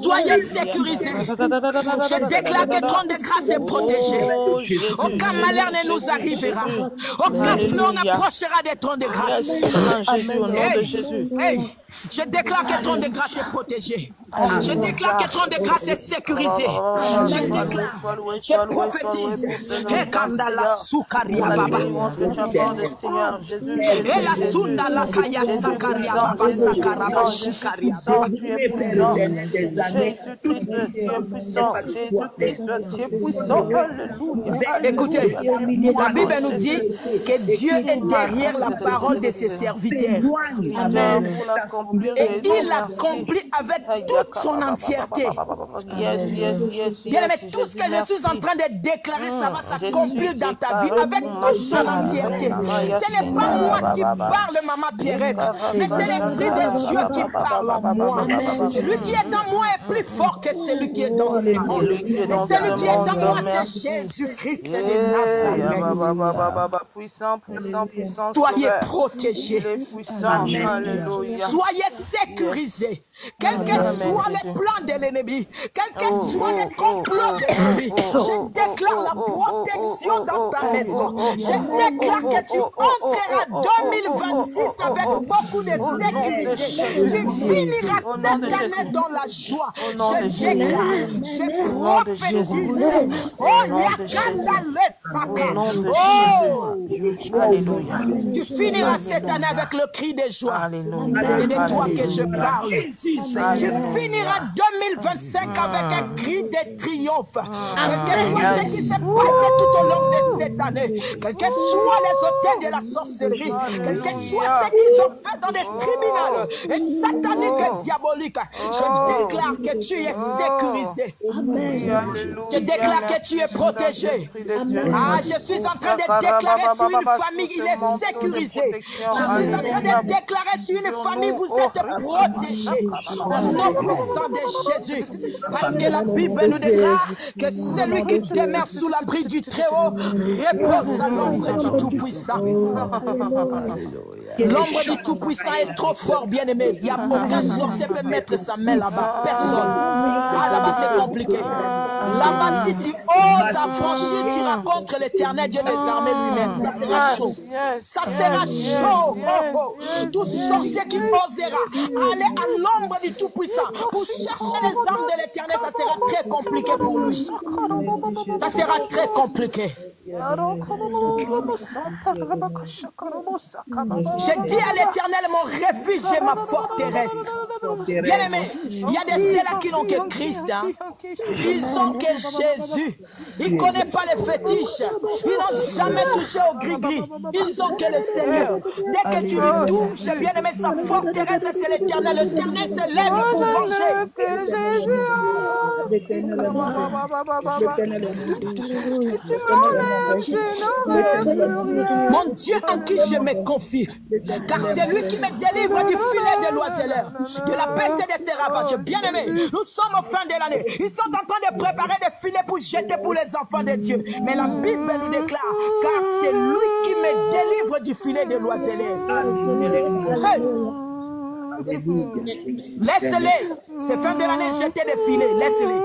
Soyez sécurisés. Je déclare que ton de grâce est protégé. Aucun malheur ne nous arrivera. Aucun fléau n'approchera des trônes de grâce. Hey, je déclare que ton de grâce est protégé. Je déclare que ton de grâce est sécurisé. Je déclare, je prophétise. Et quand la soukaria baba. Et la sunda la kaya sakaria baba sakaraba shikaria. Jésus-Christ, tu es puissant. Jésus-Christ, tu es puissant. Écoutez, la Bible nous dit que Dieu est derrière la parole de ses serviteurs. Amen. Et il l'accomplit avec toute son entièreté. Bien aimé, tout ce que je suis en train de déclarer, ça va s'accomplir dans ta vie avec toute son entièreté. Ce n'est pas moi qui parle, maman Pierrette, mais c'est l'Esprit de Dieu qui parle en moi. Celui qui est dans moi est plus fort que celui qui est dans ce monde. Et celui qui est dans moi, c'est Jésus-Christ de Nazareth. Puissant, puissant, puissant. Soyez protégés. Alléluia. Soyez sécurisés. Quel que soit le plan de l'ennemi, quel que soit le complot de l'ennemi, je déclare la protection dans ta maison. Je déclare que tu entreras 2026 avec beaucoup de sécurité. Tu finiras cette année dans la joie. Je déclare, je prophétise. Oh, Yakanda le Saka. Oh, alléluia. Tu finiras cette année avec le cri de joie. C'est de toi que je parle. Tu finiras 2025 avec un cri de triomphe. Quel que soit ce qui s'est passé tout au long de cette année, quel que soit les hôtels de la sorcellerie, quel que soit ce qu'ils ont fait dans des tribunaux et sataniques et diaboliques, je déclare que tu es sécurisé. Je déclare que tu es protégé. Ah, je suis en train de déclarer sur une famille, il est sécurisé. Je suis en train de déclarer sur une famille, vous vous êtes protégés au nom puissant de Jésus. Parce que la Bible nous déclare que celui qui demeure sous l'abri du Très-Haut repose à l'ombre du Tout-Puissant. L'ombre du Tout-Puissant est trop fort, bien-aimé. Il n'y a aucun sorcier qui peut mettre sa main là-bas. Personne. Ah, là-bas, c'est compliqué. Là-bas, si tu oses affranchir, tu iras contre l'Éternel Dieu des armées lui-même. Ça sera chaud. Ça sera chaud. Tout sorcier qui osera aller à l'ombre du Tout-Puissant pour chercher les armes de l'Éternel, ça sera très compliqué pour lui. Ça sera très compliqué. J'ai dit à l'Éternel, mon refuge et ma forteresse. Bien-aimé, il y a des ceux-là qui n'ont que Christ. Hein. Ils ont que Jésus. Ils ne connaissent pas les fétiches. Ils n'ont jamais touché au gris-gris. Ils ont que le Seigneur. Dès que tu lui touches, bien-aimé, sa forteresse, c'est l'Éternel. L'Éternel s'élève pour venger. Mon Dieu en qui je me confie, car c'est lui qui me délivre du filet de l'oiseleur, de la peste et de ses ravages. Bien-aimés, nous sommes au fin de l'année. Ils sont en train de préparer des filets pour jeter pour les enfants de Dieu. Mais la Bible nous déclare, car c'est lui qui me délivre du filet de l'oiseleur. Laisse-les, c'est fin de l'année, jeter des filets, laisse-les.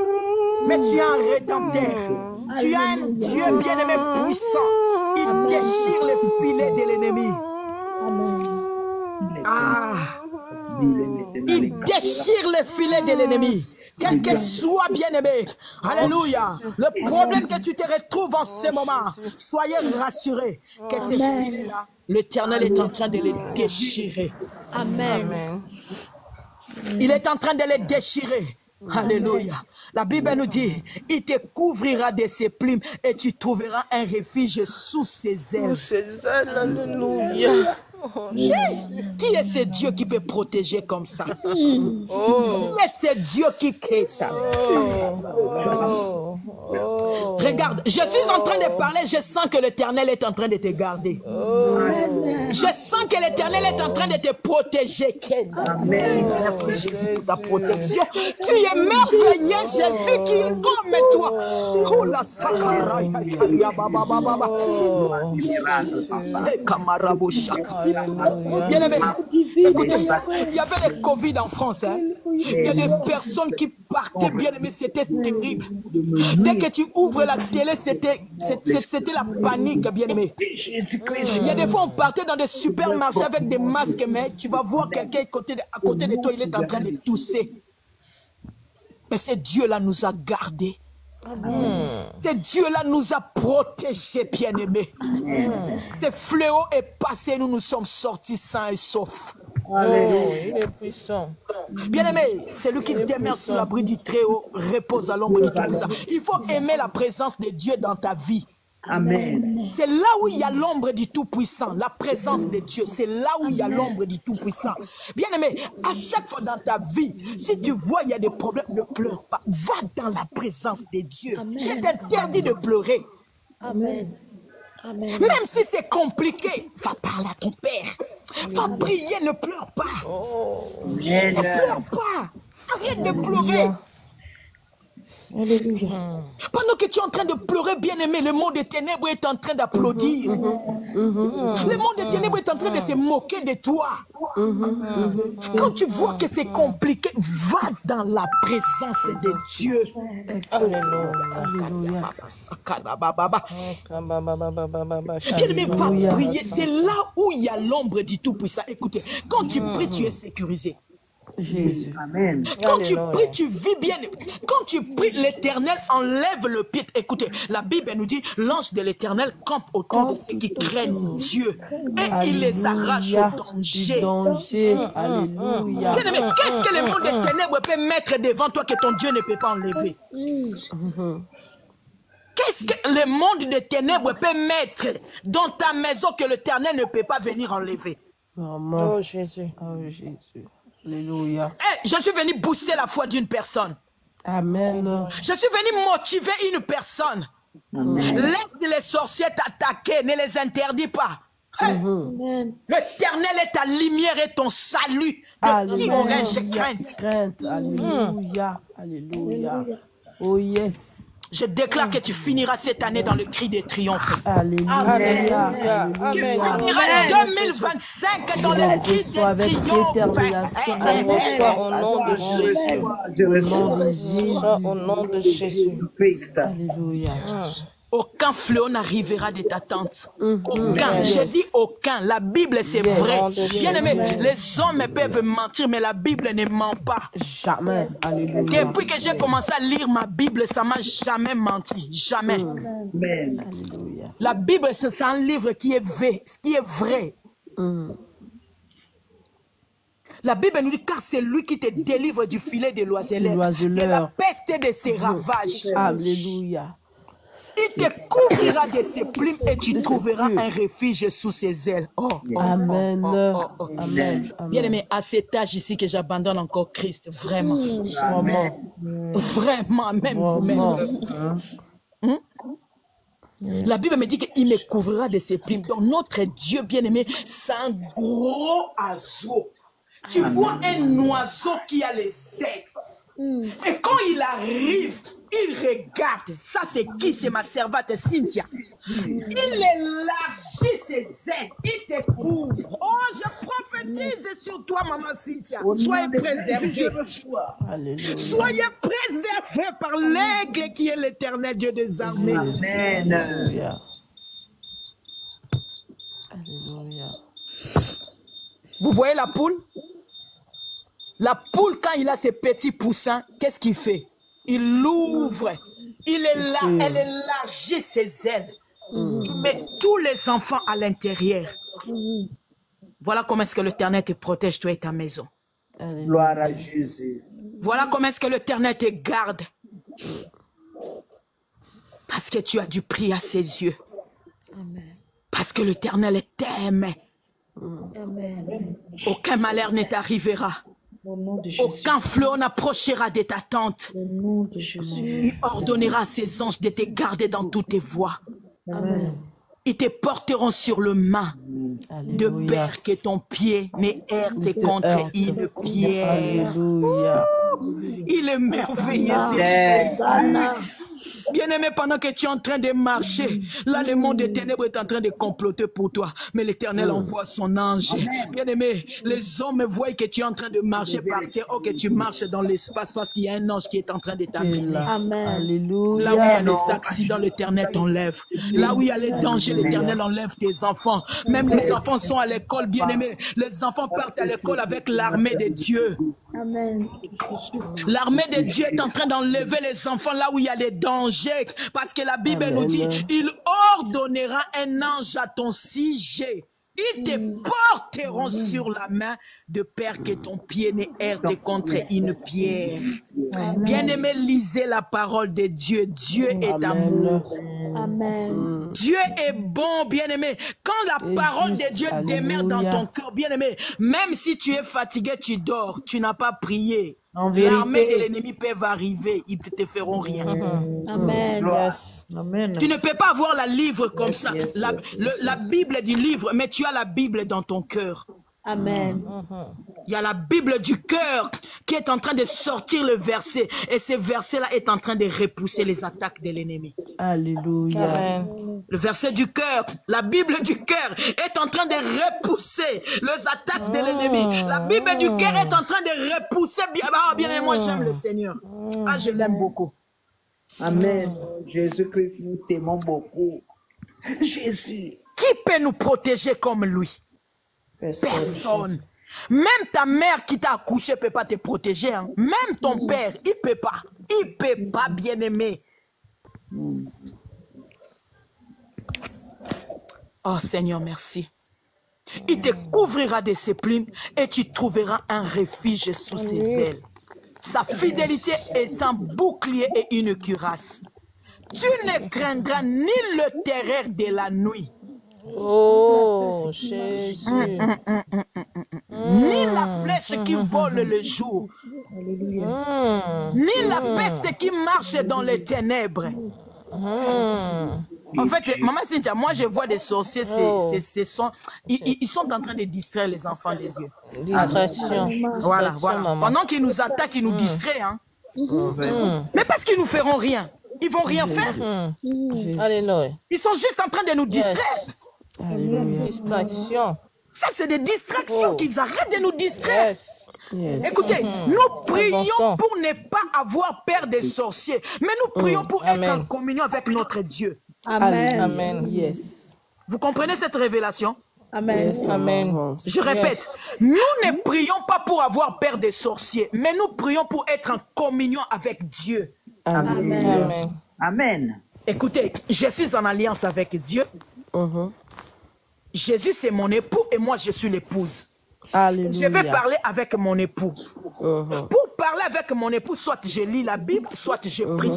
Mais tu as un rédempteur. Tu as un Dieu bien-aimé puissant. Il déchire les filets de l'ennemi. Ah. Il déchire les filets de l'ennemi. Quel que soit bien-aimé. Alléluia. Le problème que tu te retrouves en ce moment, soyez rassurés que ces filets-là, l'Éternel est en train de les déchirer. Amen. Il est en train de les déchirer. Alléluia. La Bible nous dit, il te couvrira de ses plumes et tu trouveras un refuge sous ses ailes. Sous ses ailes, alléluia. Oh, qui est ce Dieu qui peut protéger comme ça? Qui est ce Dieu qui crée ça? Regarde, je suis en train de parler, je sens que l'Éternel est en train de te garder. Je sens que l'Éternel est en train de te protéger. Amen. Merci Jésus pour ta protection. Tu es merveilleux, Jésus, qui est comme toi. Oh la sakara, bien-aimé, écoutez, il y avait le Covid en France. Hein. Il y a des personnes qui partaient, bien-aimé, c'était terrible. Dès que tu ouvres la télé, c'était la panique, bien-aimé. Il y a des fois, on partait dans des supermarchés avec des masques, mais tu vas voir quelqu'un à côté de toi, il est en train de tousser. Mais ce Dieu-là nous a gardés. Ce Dieu-là nous a protégés, bien-aimés. Ce fléau est passé, nous nous sommes sortis sains et saufs. Il est puissant. Bien-aimé, c'est lui qui demeure sous l'abri du Très-Haut, repose à l'ombre du Tout-Puissant. Il faut aimer la présence de Dieu dans ta vie. Amen. C'est là où il y a l'ombre du Tout-Puissant, la présence de Dieu. C'est là où il y a l'ombre du Tout-Puissant. Bien-aimé, à chaque fois dans ta vie, si tu vois il y a des problèmes, ne pleure pas. Va dans la présence de Dieu. Je t'interdis de pleurer. Amen. Amen. Même si c'est compliqué, va parler à ton Père. Va prier, ne pleure pas. Ne pleure pas. Arrête de pleurer. Alléluia. Pendant que tu es en train de pleurer, bien-aimé, le monde des ténèbres est en train d'applaudir. Le monde des ténèbres est en train de se moquer de toi. Quand tu vois que c'est compliqué, va dans la présence de Dieu. Alléluia. Bien-aimé, va prier. C'est là où il y a l'ombre du Tout-Puissant. Écoutez, quand tu pries, tu es sécurisé. Jésus. Amen. Quand tu pries, tu vis bien. Quand tu pries, l'Éternel enlève le pied. Écoutez, la Bible nous dit, l'ange de l'Éternel campe autour de ceux qui craignent Dieu. Et il les arrache au danger. Alléluia. Qu'est-ce que le monde des ténèbres peut mettre devant toi que ton Dieu ne peut pas enlever? Qu'est-ce que le monde des ténèbres peut mettre dans ta maison que l'Éternel ne peut pas venir enlever? Oh Jésus. Oh Jésus. Alléluia. Je suis venu booster la foi d'une personne. Amen. Je suis venu motiver une personne. Laisse les sorciers t'attaquer, ne les interdis pas. Amen. L'Éternel est ta lumière et ton salut. De qui aurais-je crainte? Alléluia. Alléluia. Oh yes. Je déclare que tu finiras cette année dans le cri de triomphe. Alléluia. Tu finiras 2025 dans le cri de triomphe. Au nom de Jésus. Au nom de Jésus. Alléluia. Aucun fléau n'arrivera de ta tente. Aucun. Je dis aucun. La Bible, c'est vrai. Bien aimé, les hommes peuvent mentir, mais la Bible ne ment pas. Jamais. Alléluia. Depuis que j'ai commencé à lire ma Bible, ça m'a jamais menti. Jamais. Alléluia. La Bible, c'est un livre qui est vrai. La Bible nous dit, car c'est lui qui te délivre du filet de l'oiseleur, de la peste et de ses ravages. Alléluia. Il te couvrira de ses plumes et tu trouveras un refuge sous ses ailes. Amen. Amen. Bien aimé, à cet âge ici que j'abandonne encore Christ, vraiment. Vraiment, même vous-même. La Bible me dit qu'il me couvrira de ses plumes. Donc notre Dieu bien-aimé, c'est un gros oiseau. Tu vois un oiseau qui a les ailes. Et quand il arrive, il regarde. Ça, c'est qui? C'est ma servante Cynthia. Il élargit ses ailes. Il te couvre. Oh, je prophétise sur toi, maman Cynthia. Soyez préservés. Soyez préservés par l'aigle qui est l'Éternel Dieu des armées. Amen. Alléluia. Alléluia. Vous voyez la poule? La poule, quand il a ses petits poussins, qu'est-ce qu'il fait? Il l'ouvre, elle élargit ses ailes, met tous les enfants à l'intérieur. Voilà comment est-ce que l'Éternel te protège, toi et ta maison. Gloire à Jésus. Voilà comment est-ce que l'Éternel te garde. Parce que tu as du prix à ses yeux. Parce que l'Éternel t'aime. Aucun malheur ne t'arrivera. Aucun fléau n'approchera de ta tente. Il ordonnera à ses anges de te garder dans toutes tes voies. Ils te porteront sur le main, de peur que ton pied ne heurte contre une pierre. Alléluia. Il est merveilleux, c'est Jésus. Bien-aimé, pendant que tu es en train de marcher, là, le monde des ténèbres est en train de comploter pour toi. Mais l'Éternel envoie son ange. Bien-aimé, les hommes voient que tu es en train de marcher par terre, ou que tu marches dans l'espace parce qu'il y a un ange qui est en train de t'accompagner. Alléluia. Là où il y a les accidents, l'Éternel t'enlève. Là où il y a les dangers, l'Éternel enlève tes enfants. Même les enfants sont à l'école, bien-aimés. Les enfants partent à l'école avec l'armée de Dieu. L'armée de Dieu est en train d'enlever les enfants là où il y a des dangers. Parce que la Bible nous dit, il ordonnera un ange à ton sujet. Ils te porteront sur la main de peur que ton pied ne heurte contre une pierre. Bien-aimé, lisez la parole de Dieu. Dieu est amour. Dieu est bon, bien-aimé. Quand la parole de Dieu demeure dans ton cœur, bien-aimé, même si tu es fatigué, tu dors, tu n'as pas prié. L'armée de l'ennemi peuvent arriver, ils ne te feront rien. Amen. Tu ne peux pas avoir la livre comme ça, la Bible du livre, mais tu as la Bible dans ton cœur. Amen. Il y a la Bible du cœur qui est en train de sortir le verset. Et ce verset-là est en train de repousser les attaques de l'ennemi. Alléluia. Le verset du cœur, la Bible du cœur est en train de repousser les attaques de l'ennemi. La Bible du cœur est en train de repousser. Bien aimé, moi j'aime le Seigneur. Ah, je l'aime beaucoup. Amen. Jésus-Christ, nous t'aimons beaucoup. Jésus. Qui peut nous protéger comme lui? Personne. Même ta mère qui t'a accouché ne peut pas te protéger. Hein. Même ton père, il ne peut pas. Il ne peut pas, bien-aimé. Oh Seigneur, merci. Il te couvrira de ses plumes et tu trouveras un refuge sous ses ailes. Sa fidélité est un bouclier et une cuirasse. Tu ne craindras ni le terreur de la nuit. Oh, Jésus. Ni la flèche qui vole le jour. Ni la peste qui marche dans les ténèbres. En fait, Maman Cynthia, moi je vois des sorciers, ils sont en train de distraire les enfants des yeux. Distraction. Voilà. Maman. Pendant qu'ils nous attaquent, ils nous distraient. Hein. Mais parce qu'ils nous feront rien. Ils vont rien faire. Alléluia. Ils sont juste en train de nous distraire. Distraction. Ça, c'est des distractions qu'ils arrêtent de nous distraire. Yes. Écoutez, nous prions pour ne pas avoir peur des sorciers, mais nous prions pour être en communion avec notre Dieu. Amen. Amen. Yes. Vous comprenez cette révélation? Amen. Yes, Amen. Je répète, nous ne prions pas pour avoir peur des sorciers, mais nous prions pour être en communion avec Dieu. Amen. Amen. Amen. Écoutez, je suis en alliance avec Dieu. Jésus, c'est mon époux et moi, je suis l'épouse. Alléluia. Je vais parler avec mon époux. Pour parler avec mon époux, soit je lis la Bible, soit je prie.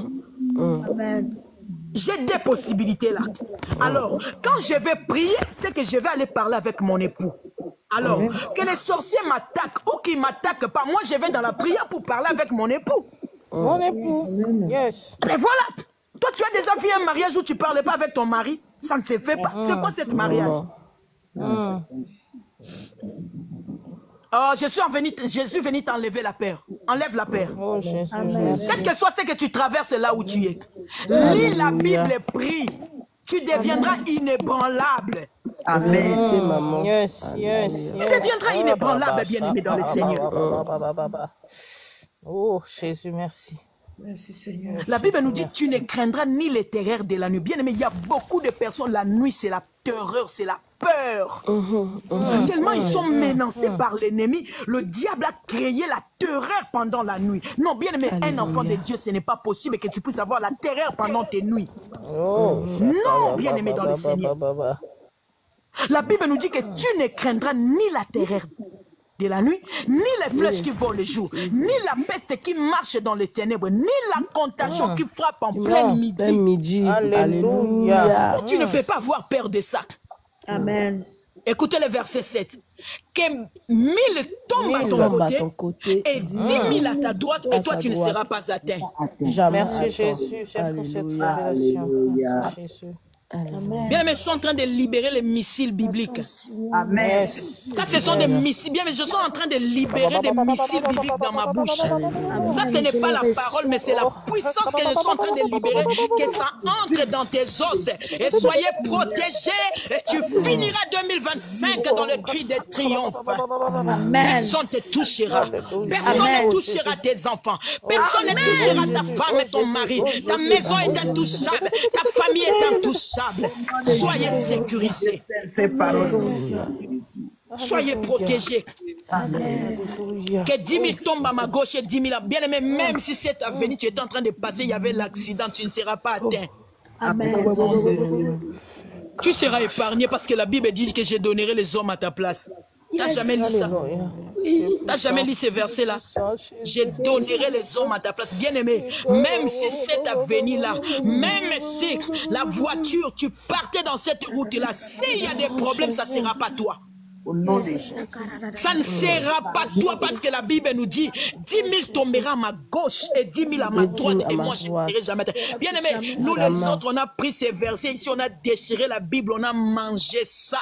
Amen. J'ai des possibilités là. Alors, quand je vais prier, c'est que je vais aller parler avec mon époux. Alors, que les sorciers m'attaquent ou qu'ils ne m'attaquent pas, moi je vais dans la prière pour parler avec mon époux. Mon époux. Yes. Mais voilà. Toi, tu as déjà fait un mariage où tu ne parlais pas avec ton mari. Ça ne se fait pas. C'est quoi ce mariage? Oh, Jésus venu t'enlever la peur. Enlève la peur. Oh, Jésus. Quel que soit ce que tu traverses là où tu es. Lis la Bible et prie. Tu deviendras inébranlable. Amen. Maman. Yes, yes. Tu deviendras inébranlable, bien-aimé dans le Seigneur. Oh, Jésus, merci. Merci Seigneur. La Bible nous dit tu ne craindras ni les terreurs de la nuit. Bien aimé, il y a beaucoup de personnes, la nuit c'est la terreur, c'est la peur. Tellement ils sont menacés par l'ennemi. Le diable a créé la terreur pendant la nuit. Non, bien aimé, un enfant de Dieu, ce n'est pas possible que tu puisses avoir la terreur pendant tes nuits. Non, bien aimé dans le Seigneur. La Bible nous dit que tu ne craindras ni la terreur de la nuit, ni les flèches qui volent le jour, ni la peste qui marche dans les ténèbres, ni la contagion qui frappe en plein midi. Alléluia. Tu ne peux pas avoir peur de ça. Amen. Écoutez le verset 7. Que 1000 tombent à ton côté et 10 000 à ta droite et toi tu ne seras pas atteint. Merci Jésus, c'est pour cette révélation. Merci Jésus. Bien aimé, je suis en train de libérer les missiles bibliques. Amen. Ça, ce sont des missiles. Bien, mais je suis en train de libérer des missiles bibliques dans ma bouche. Ça, ce n'est pas la parole, mais c'est la puissance que je suis en train de libérer, que ça entre dans tes os. Et soyez protégés, et tu finiras 2025 dans le cri de triomphe. Personne ne te touchera. Personne ne touchera tes enfants. Personne ne touchera ta femme et ton mari. Ta maison est intouchable. Ta famille est intouchable. Soyez sécurisés. Soyez protégés. Que 10 000 tombent à ma gauche et 10 000 à... Bien aimé, même si cette avenue tu étais en train de passer, il y avait l'accident, tu ne seras pas atteint. Amen. Tu seras épargné parce que la Bible dit que je donnerai les hommes à ta place. Tu n'as jamais lu ça? Tu n'as jamais lu ces versets-là? Je donnerai les hommes à ta place. Bien-aimé, même si cette avenue-là, même si la voiture, tu partais dans cette route-là, s'il y a des problèmes, ça ne sera pas toi. Ça ne sera pas toi parce que la Bible nous dit 10 000 tombera à ma gauche et 10 000 à ma droite et moi je ne serai jamais. Bien aimé, nous les autres, on a pris ces versets ici, on a déchiré la Bible, on a mangé ça.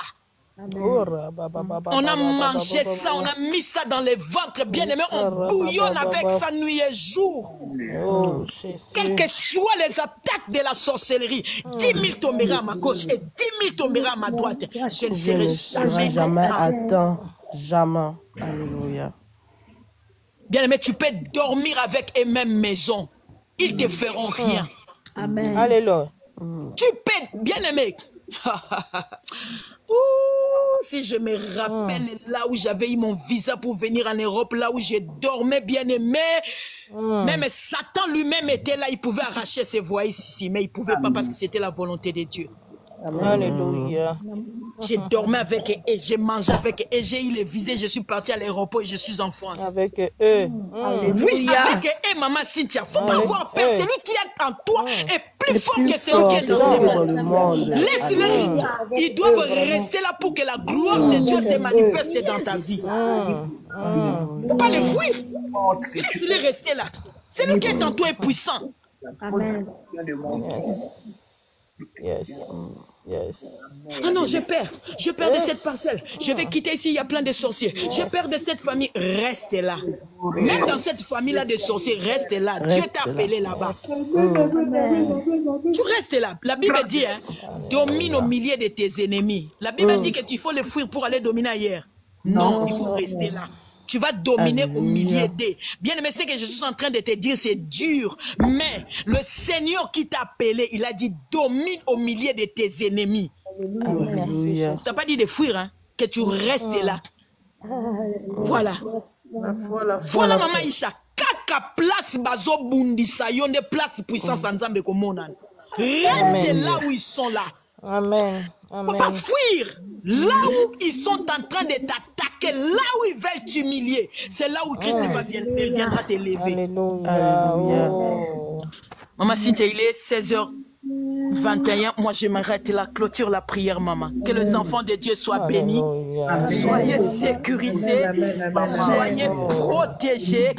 On a mangé ça, on a mis ça dans les ventres, bien aimé, on bouillonne avec ça nuit et jour. Quelles que soient les attaques de la sorcellerie, 10 000 tombera à ma gauche et 10 000 tombera à ma droite. Je ne serai jamais atteint. Jamais. Alléluia. Bien aimé, tu peux dormir avec eux mêmes maison. Ils te feront rien. Amen. Alléluia. Tu peux, bien aimé. Si je me rappelle là où j'avais eu mon visa pour venir en Europe, là où je dormais bien aimé, même Satan lui-même était là, il pouvait arracher ses voies ici, mais il ne pouvait pas parce que c'était la volonté de Dieu. Alléluia. Je dormais avec eux, et je mangeais avec eux, et j'ai eu les visées, je suis parti à l'aéroport et je suis en France. Avec eux. Oui, avec eux, maman Cynthia, il ne faut pas avoir peur. Celui qui est en toi est plus fort que celui qui est dans ce monde. Laisse-les, ils doivent rester là pour que la gloire de Dieu se manifeste dans ta vie. Il ne faut pas les fuir. Laisse-les rester là. Celui qui est en toi est puissant. Amen. Ah non, je perds de cette parcelle. Je vais quitter ici, il y a plein de sorciers. Je perds de cette famille. Reste là. Même dans cette famille-là de sorciers, reste là. Dieu t'a appelé là-bas. Tu restes là. La Bible dit, hein, domine au milieu de tes ennemis. La Bible dit que tu faut les fuir pour aller dominer ailleurs. Non, il faut rester là. Tu vas dominer au milieu d'eux. Bien aimé, ce que je suis en train de te dire, c'est dur. Mais le Seigneur qui t'a appelé, il a dit, domine au milieu de tes ennemis. Tu n'as pas dit de fuir, hein, que tu restes là. Voilà. Voilà, maman Isha. Kaka place bazo bundisa yonde place puissance ensemble comme on a. Reste là où ils sont là. Amen. Faut pas fuir. Là où ils sont en train de t'attaquer, là où ils veulent t'humilier, c'est là où Christ viendra t'élever. Alléluia. Maman Cynthia, il est 16h21. Moi, je m'arrête là. Clôture la prière, maman. Que les enfants de Dieu soient bénis. Soyez sécurisés. Soyez protégés.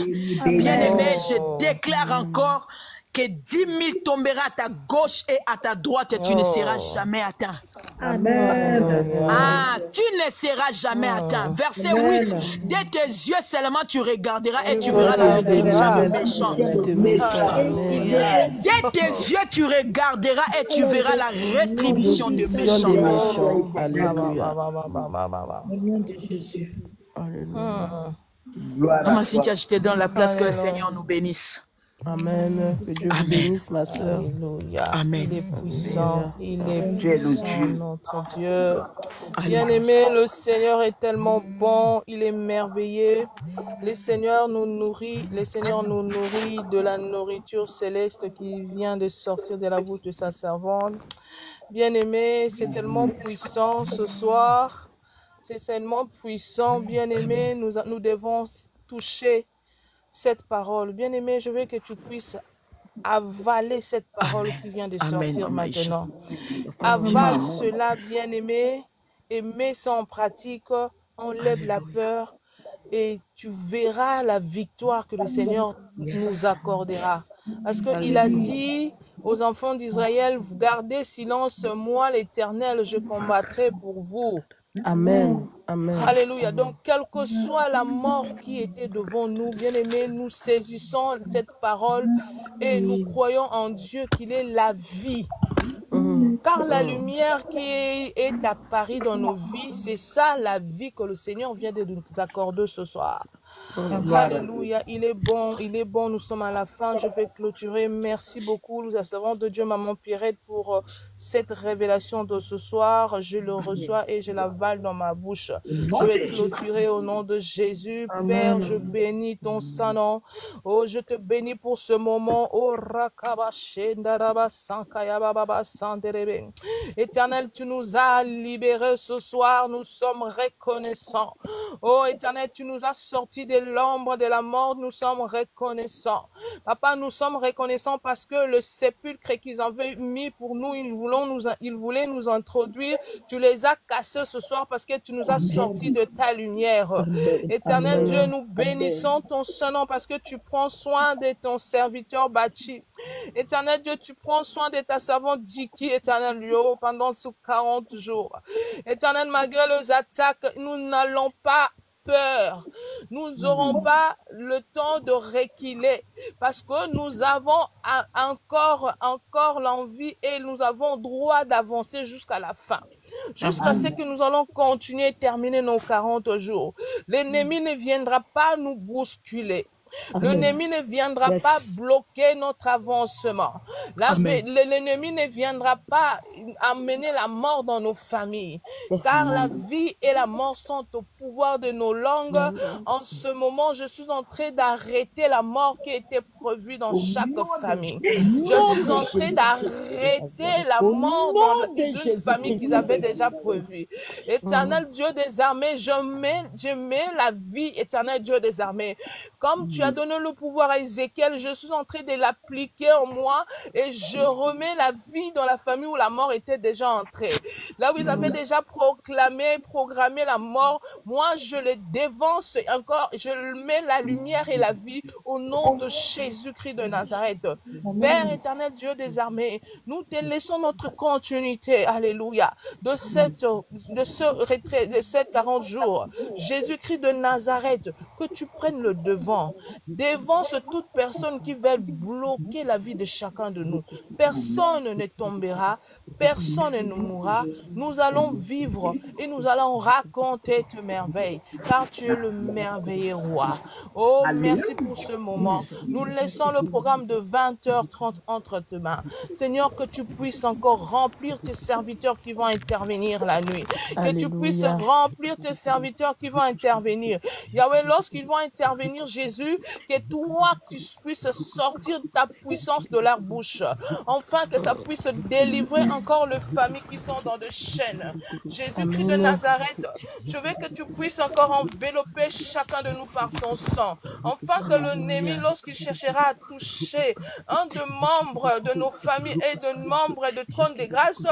Bien-aimés, je déclare encore que 10 000 tombera à ta gauche et à ta droite et tu ne seras jamais atteint. Amen. Ah, tu ne seras jamais atteint. Verset 8. Dès tes yeux seulement tu regarderas et tu verras la rétribution des méchants. Dès tes yeux tu regarderas et tu verras la rétribution des méchants. Alléluia. Au nom de Jésus. Maman Cynthia, je te donne la place, que le Seigneur nous bénisse. Amen. Que Dieu vous bénisse, ma soeur. Alléluia. Amen. Il est puissant. Il est Tu es le puissant, Dieu. notre Dieu. Bien-aimé, le Seigneur est tellement bon. Il est merveilleux. Le Seigneur nous nourrit. Le Seigneur nous nourrit de la nourriture céleste qui vient de sortir de la bouche de sa servante. Bien-aimé, c'est tellement puissant ce soir. C'est tellement puissant. Bien-aimé, nous devons toucher cette parole. Bien-aimé, je veux que tu puisses avaler cette parole qui vient de sortir maintenant. Avale cela, bien-aimé, et mets ça en pratique. Enlève la peur et tu verras la victoire que le Seigneur nous accordera. Parce qu'il a dit aux enfants d'Israël, gardez silence, moi l'Éternel, je combattrai pour vous. Amen. Amen. Alléluia. Donc, quelle que soit la mort qui était devant nous, bien-aimés, nous saisissons cette parole et nous croyons en Dieu qu'il est la vie. Car la lumière qui est apparue dans nos vies, c'est ça la vie que le Seigneur vient de nous accorder ce soir. Alléluia, il est bon, nous sommes à la fin, je vais clôturer. Merci beaucoup, nous avons de Dieu, Maman Pierrette, pour cette révélation de ce soir. Je le reçois et je l'avale dans ma bouche. Je vais clôturer au nom de Jésus. Père, je bénis ton Saint-Nom. Oh, je te bénis pour ce moment. Oh, Éternel, tu nous as libérés ce soir, nous sommes reconnaissants. Oh, Éternel, tu nous as sortis de l'ombre de la mort, nous sommes reconnaissants. Papa, nous sommes reconnaissants parce que le sépulcre qu'ils avaient mis pour nous, ils voulaient nous introduire. Tu les as cassés ce soir parce que tu nous as sortis de ta lumière. Éternel Dieu, nous bénissons ton Saint-Nom parce que tu prends soin de ton serviteur Bachi. Éternel Dieu, tu prends soin de ta servante Diki, éternel Dieu, pendant ces 40 jours. Éternel, malgré les attaques, nous n'allons pas peur. Nous n'aurons pas le temps de reculer parce que nous avons encore l'envie et nous avons droit d'avancer jusqu'à la fin. Jusqu'à ce que nous allons continuer et terminer nos 40 jours. L'ennemi ne viendra pas nous bousculer. L'ennemi ne viendra pas bloquer notre avancement. L'ennemi ne viendra pas amener la mort dans nos familles. Car la vie et la mort sont au pouvoir de nos langues. En ce moment, je suis en train d'arrêter la mort qui était prévue dans chaque famille. Je suis en train d'arrêter la mort dans une famille qu'ils avaient déjà prévue. Éternel Dieu des armées, je mets la vie, éternel Dieu des armées. Comme tu tu as donné le pouvoir à Ézéchiel, je suis en train de l'appliquer en moi et je remets la vie dans la famille où la mort était déjà entrée. Là où ils avaient déjà programmé la mort, moi je les dévance encore, je mets la lumière et la vie au nom de Jésus-Christ de Nazareth. Père éternel, Dieu des armées, nous te laissons notre continuité, alléluia, de ce retrait, de ces 40 jours. Jésus-Christ de Nazareth, que tu prennes le devant. Dévance toute personne qui veut bloquer la vie de chacun de nous. Personne ne tombera, personne ne mourra. Nous allons vivre et nous allons raconter tes merveilles, car tu es le merveilleux roi. Oh, merci pour ce moment. Nous laissons le programme de 20h30 entre tes mains. Seigneur, que tu puisses encore remplir tes serviteurs qui vont intervenir la nuit. Que tu puisses remplir tes serviteurs qui vont intervenir. Yahweh, lorsqu'ils vont intervenir, Jésus, que toi, tu puisses sortir ta puissance de leur bouche. Enfin, que ça puisse délivrer encore les familles qui sont dans des chaînes. Jésus-Christ de Nazareth, je veux que tu puisses encore envelopper chacun de nous par ton sang. Enfin, que l'ennemi, lorsqu'il cherchera à toucher un des membres de nos familles et de membres de trône de grâce,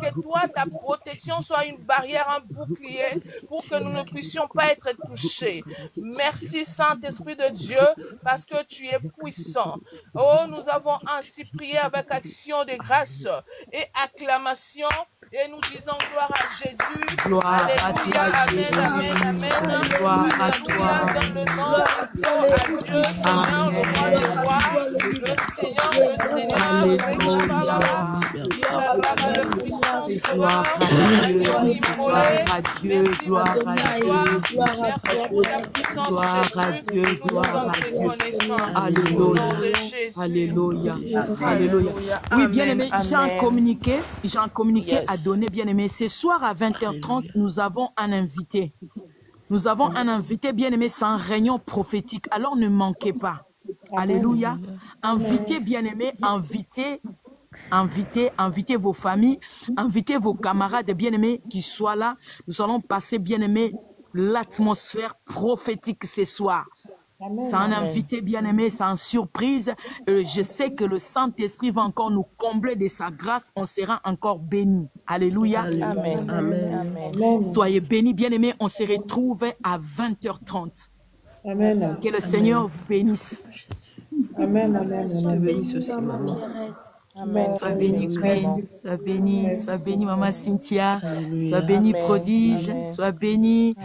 que toi, ta protection soit une barrière, un bouclier, pour que nous ne puissions pas être touchés. Merci, Saint-Esprit de Dieu, parce que tu es puissant. Oh, nous avons ainsi prié avec action de grâce et acclamation. Et nous disons gloire à Jésus. Gloire Alléluia, à toi, amen, Jésus. amen, amen. Gloire à Alléluia, toi. dans le nom de Dieu, Seigneur, le roi des rois, le Seigneur, Alléluia. le puissant Gloire à Dieu, gloire à Dieu, gloire à Dieu. Gloire à Dieu, gloire à Dieu. Alléluia. Alléluia. Alléluia. Oui, bien-aimé, j'ai un communiqué à donner, bien-aimé. Ce soir à 20h30, nous avons un invité. Nous avons un invité, bien-aimé, c'est un réunion prophétique. Alors ne manquez pas. Alléluia. Invitez, bien-aimé, invitez vos familles, invitez vos camarades bien-aimés qui soient là. Nous allons passer, bien-aimés, l'atmosphère prophétique ce soir. C'est un invité bien-aimé, c'est une surprise. Je sais que le Saint-Esprit va encore nous combler de sa grâce. On sera encore bénis. Alléluia. Amen. Amen. Soyez bénis, bien-aimés. On se retrouve à 20h30. Amen. Que le Seigneur vous bénisse. Amen. Amen. Sois bénie aussi, maman. Amen. Sois béni, Queen. Sois béni, Maman Cynthia. Sois béni, Prodige. Sois béni,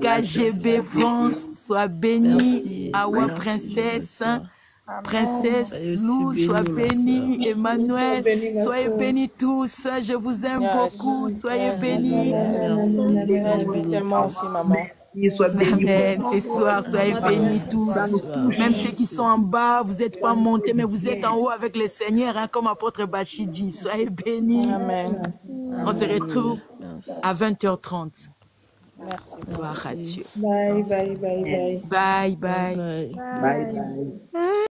KGB France. Sois béni, Awa Princesse. Princesse Lou, sois béni, Emmanuel, soyez bénis tous, je vous aime beaucoup, soyez bénis. Amen. Ce soir, soyez bénis tous, même ceux qui sont en bas, vous n'êtes pas montés, mais vous êtes en haut avec le Seigneur, hein, comme apôtre Bachi dit, soyez bénis. Amen. On se retrouve à 20h30. Merci. Gloire à Dieu. Bye, bye, bye, bye. Bye, bye. Bye, bye.